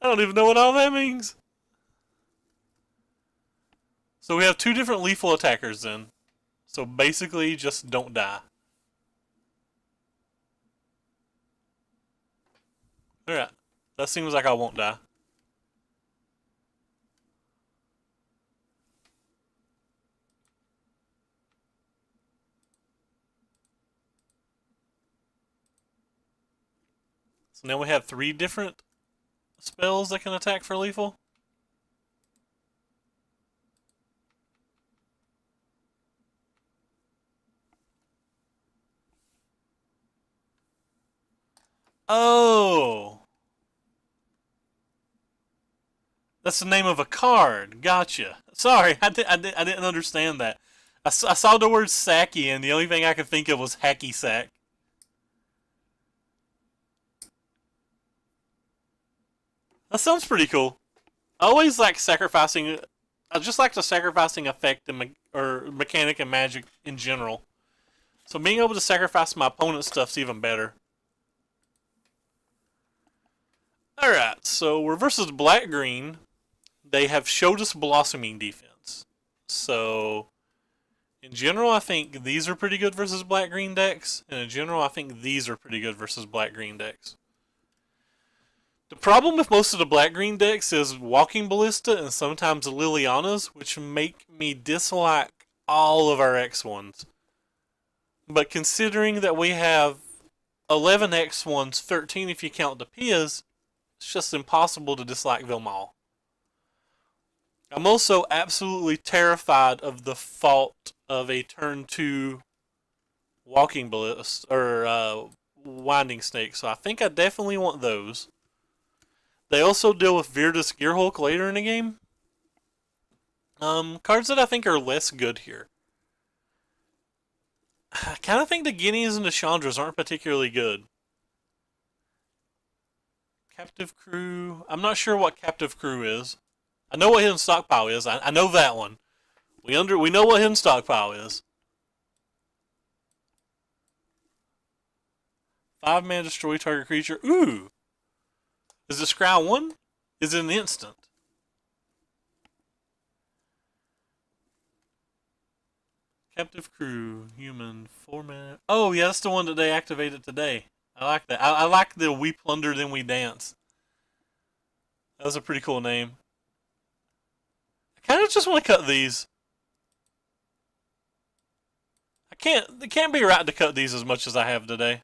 Speaker 1: don't even know what all that means. So we have 2 different lethal attackers then. So basically just don't die. Alright. That seems like I won't die. So now we have 3 different spells that can attack for lethal. Oh! That's the name of a card. Gotcha. Sorry, I didn't understand that. I saw the word Saki, and the only thing I could think of was hacky sack. That sounds pretty cool. I always like sacrificing. I just like the sacrificing effect or mechanic and magic in general. So being able to sacrifice my opponent's stuff's even better. Alright, so we're versus black green. They have showed us blossoming defense. So in general, I think these are pretty good versus black green decks, and in general, I think these are pretty good versus black green decks. The problem with most of the black green decks is Walking Ballista and sometimes Lilianas, which make me dislike all of our X1s. But considering that we have 11 X1s, 13 if you count the Pias, it's just impossible to dislike them all. I'm also absolutely terrified of the fault of a turn 2 Walking Ballista or Winding Snake, so I think I definitely want those. They also deal with Virtus Gearhulk later in the game. Cards that I think are less good here. I kind of think the Guineas and the Chandras aren't particularly good. Captive Crew. I'm not sure what Captive Crew is. I know what Hidden Stockpile is. I know that one. We know what hidden stockpile is. 5-mana destroy target creature. Ooh. Is it scry 1? Is it an instant? Captive crew, human, 4-mana. Oh yeah, that's the one that they activated today. I like that. I like the we plunder then we dance. That was a pretty cool name. I kind of just want to cut these. It can't be right to cut these as much as I have today.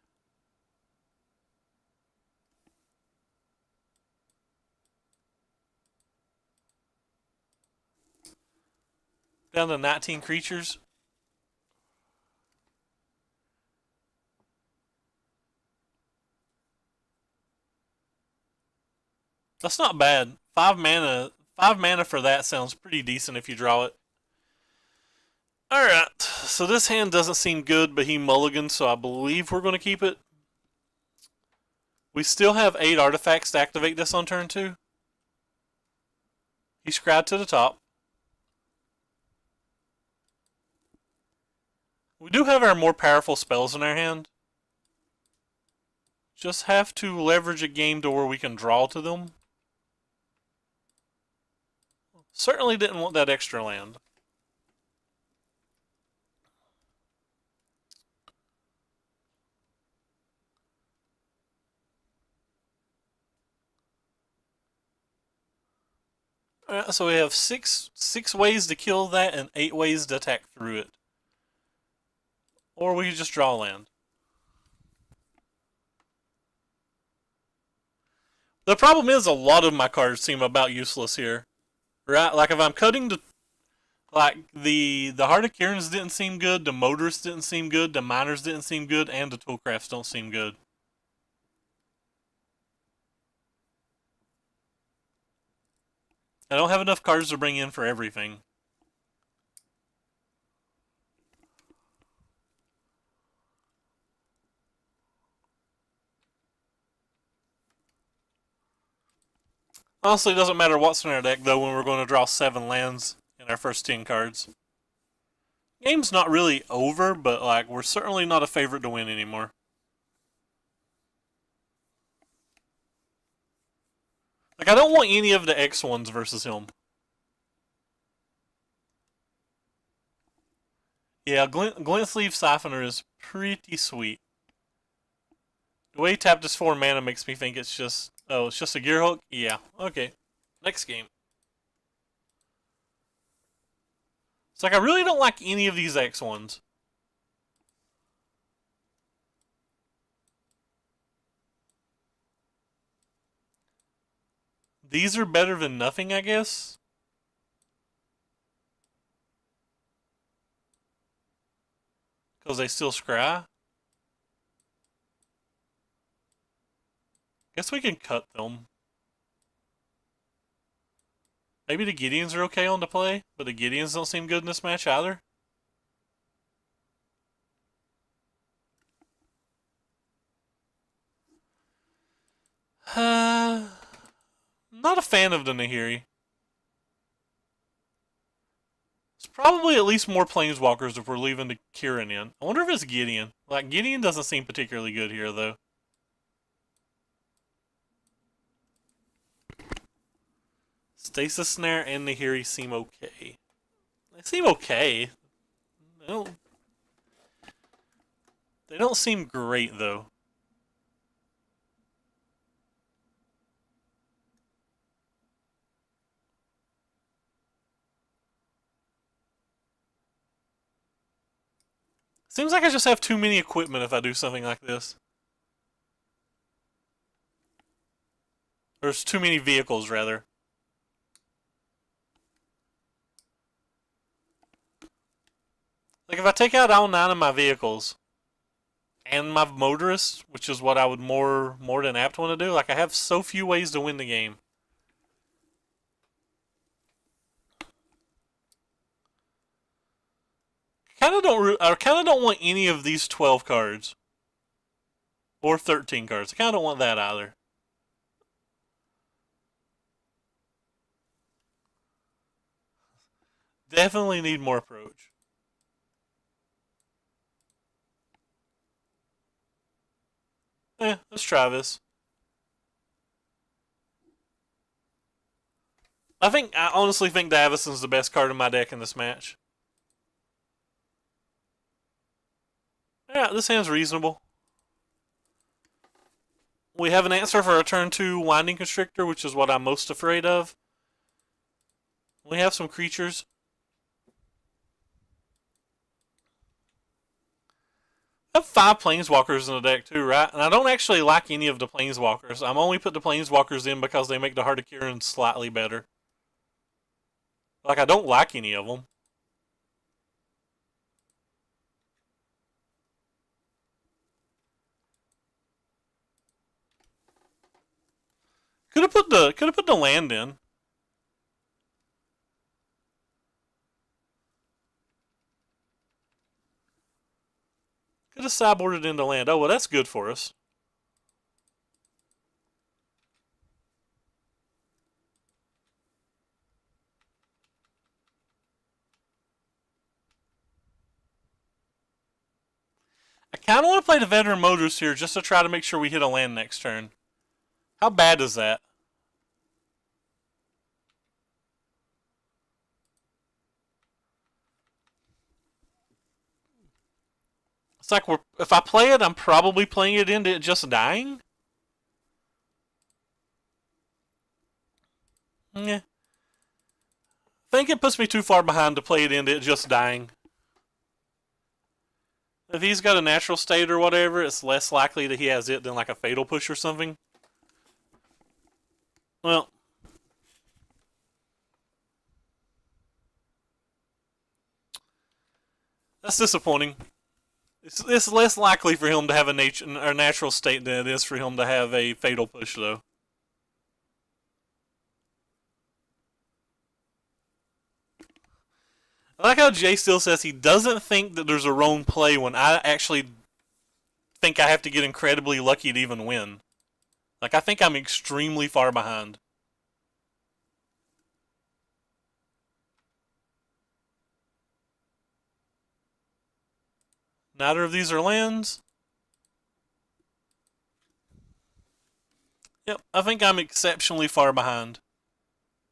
Speaker 1: Down to 19 creatures. That's not bad. 5 mana for that sounds pretty decent if you draw it. Alright, so this hand doesn't seem good, but he mulligans, so I believe we're going to keep it. We still have 8 artifacts to activate this on turn 2. He scryed to the top. We do have our more powerful spells in our hand. Just have to leverage a game to where we can draw to them. Certainly didn't want that extra land. Alright, so we have six ways to kill that and 8 ways to attack through it. Or we could just draw land. The problem is a lot of my cards seem about useless here. Right? Like if I'm cutting the Heart of Kieran's didn't seem good, the Motorists didn't seem good, the Miners didn't seem good, and the Toolcrafts don't seem good. I don't have enough cards to bring in for everything. Honestly, it doesn't matter what's in our deck, though, when we're going to draw 7 lands in our first 10 cards. Game's not really over, but like we're certainly not a favorite to win anymore. Like, I don't want any of the X ones versus him. Yeah, Glint Sleeve Siphoner is pretty sweet. The way he tapped his 4 mana makes me think it's just... Oh, it's just a Gear Hook? Yeah, okay. Next game. It's like I really don't like any of these X ones. These are better than nothing, I guess. Because they still scry. Guess we can cut them. Maybe the Gideons are okay on the play, but the Gideons don't seem good in this match either. Not a fan of the Nahiri. It's probably at least more Planeswalkers if we're leaving the Kieran in. I wonder if it's Gideon. Like, Gideon doesn't seem particularly good here, though. Stasis Snare and Nahiri seem okay. They seem okay. They don't seem great, though. Seems like I just have too many equipment if I do something like this. There's too many vehicles, rather. Like, if I take out all 9 of my vehicles and my motorists, which is what I would more than apt want to do, like, I have so few ways to win the game. I kind of don't want any of these 12 cards. Or 13 cards. I kind of don't want that either. Definitely need more approach. Let's try this. I honestly think Davison's the best card in my deck in this match. Yeah, this hand's reasonable. We have an answer for our turn 2 Winding Constrictor, which is what I'm most afraid of. We have some creatures. I have 5 Planeswalkers in the deck too, right? And I don't actually like any of the Planeswalkers. I'm only put the Planeswalkers in because they make the Heart of Kirin slightly better. Like, I don't like any of them. Could have put the land in. Could have sideboarded into land. Oh well, that's good for us. I kind of want to play the Veteran Motors here just to try to make sure we hit a land next turn. How bad is that? It's like if I play it, I'm probably playing it into it just dying. Yeah. I think it puts me too far behind to play it into it just dying. If he's got a natural state or whatever, it's less likely that he has it than like a fatal push or something. Well, that's disappointing. It's less likely for him to have a natural state than it is for him to have a fatal push, though. I like how Jay still says he doesn't think that there's a wrong play when I actually think I have to get incredibly lucky to even win. Like, I think I'm extremely far behind. Neither of these are lands. Yep, I think I'm exceptionally far behind.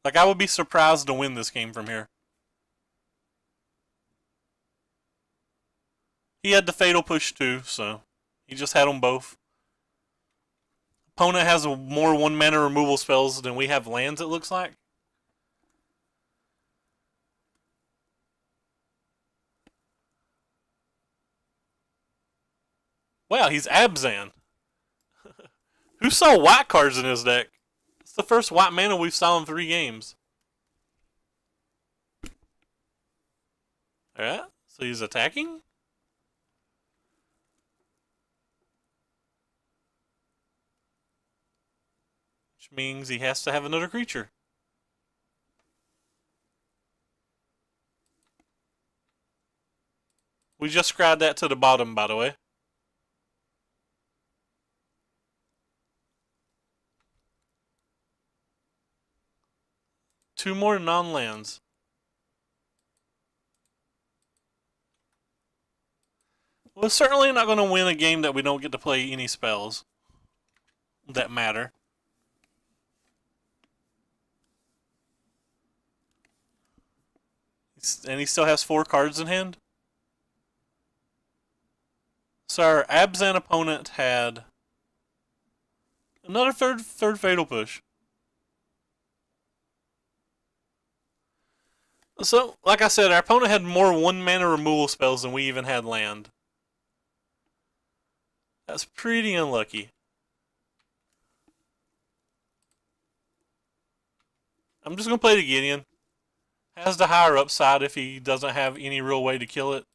Speaker 1: Like, I would be surprised to win this game from here. He had the fatal push too, so he just had them both. Opponent has more 1-mana removal spells than we have lands, it looks like. Wow, he's Abzan. Who saw white cards in his deck? It's the first white mana we've saw in 3 games. Alright, so he's attacking? Which means he has to have another creature. We just scribed that to the bottom, by the way. Two more non-lands. We're certainly not going to win a game that we don't get to play any spells that matter. And he still has 4 cards in hand. So our Abzan opponent had another third fatal push. So, like I said, our opponent had more 1-mana removal spells than we even had land. That's pretty unlucky. I'm just going to play the Gideon. Has the higher upside if he doesn't have any real way to kill it.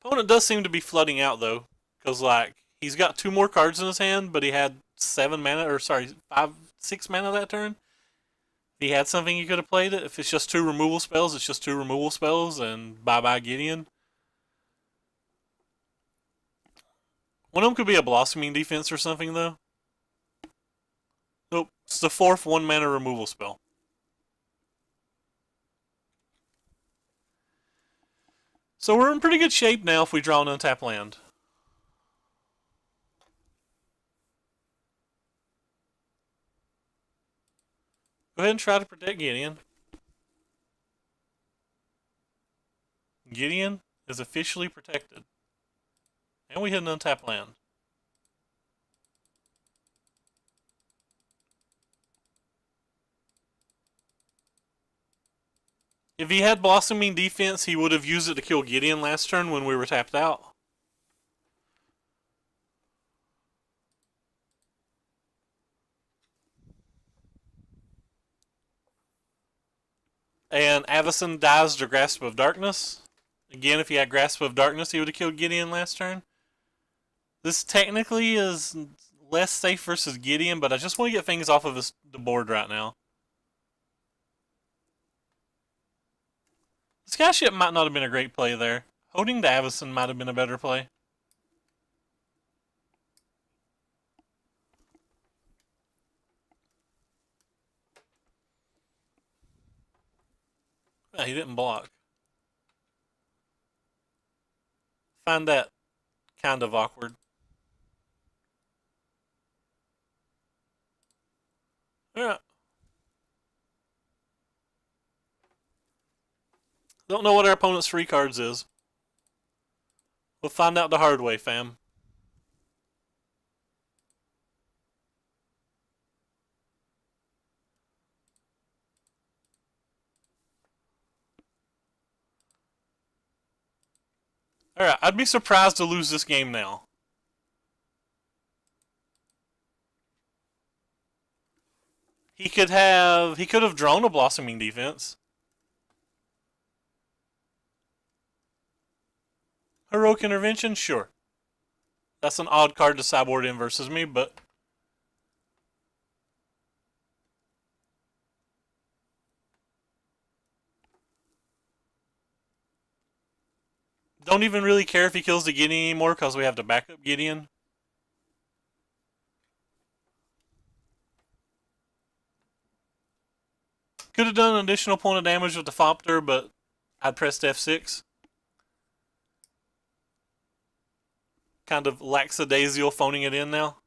Speaker 1: Opponent does seem to be flooding out, though. Because, like, he's got 2 more cards in his hand, but he had 7 mana, or sorry, 6 mana that turn. If he had something, he could have played it. If it's just 2 removal spells, it's just 2 removal spells, and bye-bye Gideon. One of them could be a Blossoming Defense or something, though. Nope, it's the 4th 1-mana removal spell. So we're in pretty good shape now if we draw an untapped land. Go ahead and try to protect Gideon. Gideon is officially protected. And we hit an untapped land. If he had Blossoming Defense, he would have used it to kill Gideon last turn when we were tapped out. And Avacyn dies to Grasp of Darkness. Again, if he had Grasp of Darkness, he would have killed Gideon last turn. This technically is less safe versus Gideon, but I just want to get things off of the board right now. Skyship might not have been a great play there. Holding the Avacyn might have been a better play. Oh, he didn't block. Find that kind of awkward. Yeah. Don't know what our opponent's 3 cards is. We'll find out the hard way, fam. Alright, I'd be surprised to lose this game now. He could have drawn a Blossoming Defense. Heroic Intervention? Sure. That's an odd card to sideboard in versus me, but... Don't even really care if he kills the Gideon anymore because we have to back up Gideon. Could have done an additional point of damage with the Fopter, but I'd pressed F6. Kind of lackadaisical phoning it in now.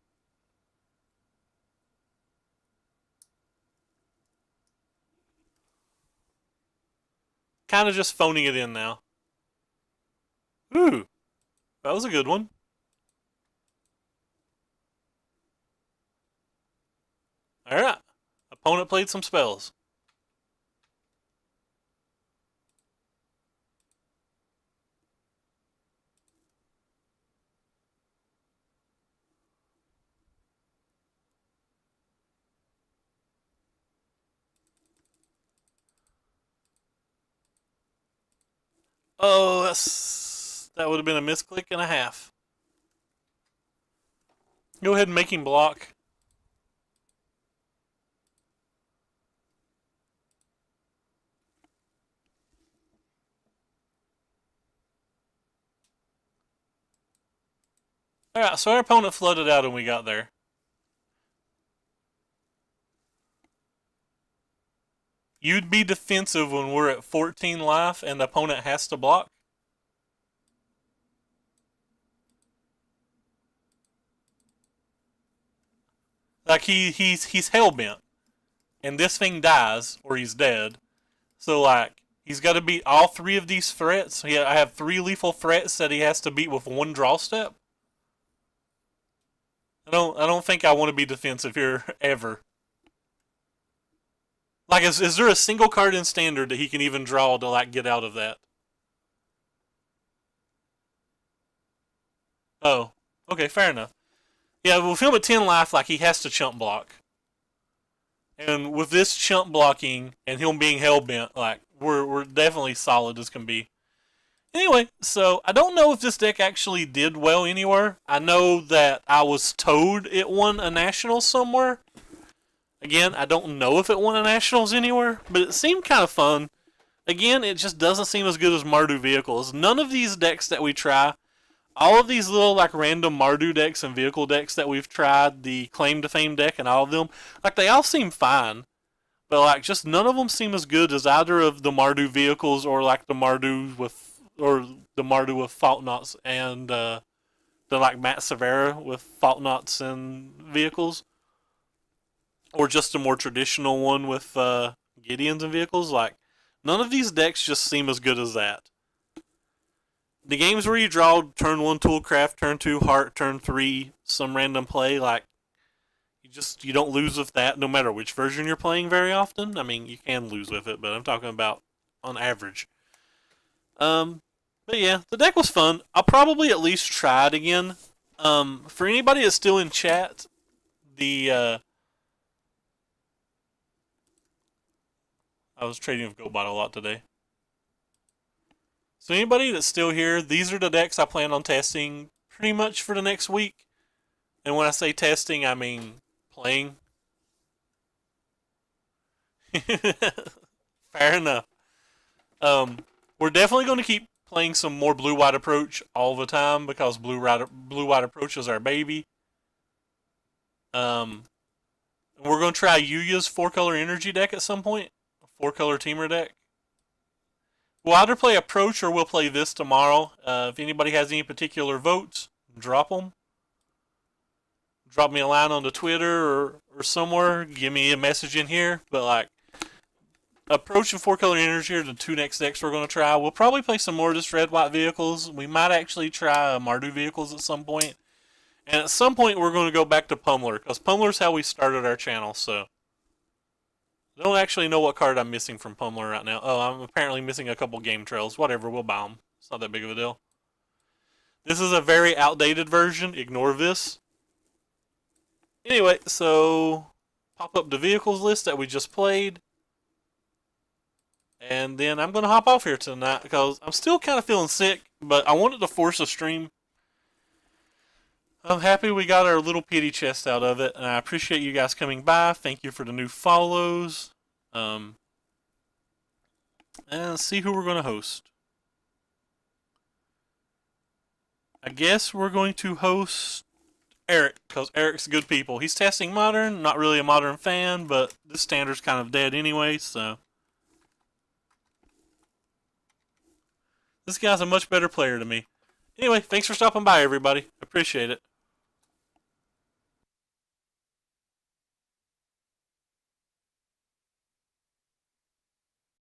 Speaker 1: Kind of just phoning it in now. Ooh, that was a good one. Alright, opponent played some spells. Oh, that would have been a misclick and a half. Go ahead and make him block. Alright, so our opponent flooded out when we got there. You'd be defensive when we're at 14 life and the opponent has to block. Like he's hell-bent. And this thing dies, or he's dead. So like, he's got to beat all 3 of these threats. I have 3 lethal threats that he has to beat with 1 draw step. I don't think I want to be defensive here ever. Like, is there a single card in Standard that he can even draw to like get out of that? Oh, okay, fair enough. Yeah, with him at 10 life, like he has to chump block. And with this chump blocking and him being hell-bent, like we're definitely solid as can be. Anyway, so I don't know if this deck actually did well anywhere. I know that I was told it won a Nationals somewhere. Again, I don't know if it won a Nationals anywhere, but it seemed kind of fun. Again, it just doesn't seem as good as Mardu Vehicles. None of these decks that we try all of these little like random Mardu decks and vehicle decks that we've tried, the Claim to Fame deck and all of them, like they all seem fine, but like just none of them seem as good as either of the Mardu vehicles or like the Mardu with Fault Knots and the like Matt Severa with Fault Knots and vehicles, or just a more traditional one with Gideons and vehicles. Like none of these decks just seem as good as that. The games where you draw turn 1 Toolcraft, turn 2 Heart, turn 3 some random play, like you don't lose with that no matter which version you're playing very often. I mean, you can lose with it, but I'm talking about on average. But yeah, the deck was fun. I'll probably at least try it again. For anybody that's still in chat, I was trading with GoBot a lot today. So anybody that's still here, these are the decks I plan on testing pretty much for the next week. And when I say testing, I mean playing. Fair enough. We're definitely going to keep playing some more blue-white approach all the time because blue-white approach is our baby. We're going to try Yuya's 4-color energy deck at some point. A 4-color teamer deck. We'll either play approach or we'll play this tomorrow. If anybody has any particular votes, drop them. Drop me a line on the Twitter or somewhere. Give me a message in here. But like, approach and 4-color energy are the 2 next decks we're going to try. We'll probably play some more just red-white vehicles. We might actually try Mardu vehicles at some point. And at some point we're going to go back to Pummeler, because Pummeler's how we started our channel, so. I don't actually know what card I'm missing from Pummeler right now. Oh, I'm apparently missing a couple game trails. Whatever, we'll buy them. It's not that big of a deal. This is a very outdated version. Ignore this. Anyway, so pop up the vehicles list that we just played. And then I'm going to hop off here tonight because I'm still kind of feeling sick, but I wanted to force a stream. I'm happy we got our little pity chest out of it, and I appreciate you guys coming by. Thank you for the new follows. And let's see who we're going to host. I guess we're going to host Eric, because Eric's good people. He's testing Modern, not really a Modern fan, but this standard's kind of dead anyway, so. This guy's a much better player to me. Anyway, thanks for stopping by, everybody. Appreciate it.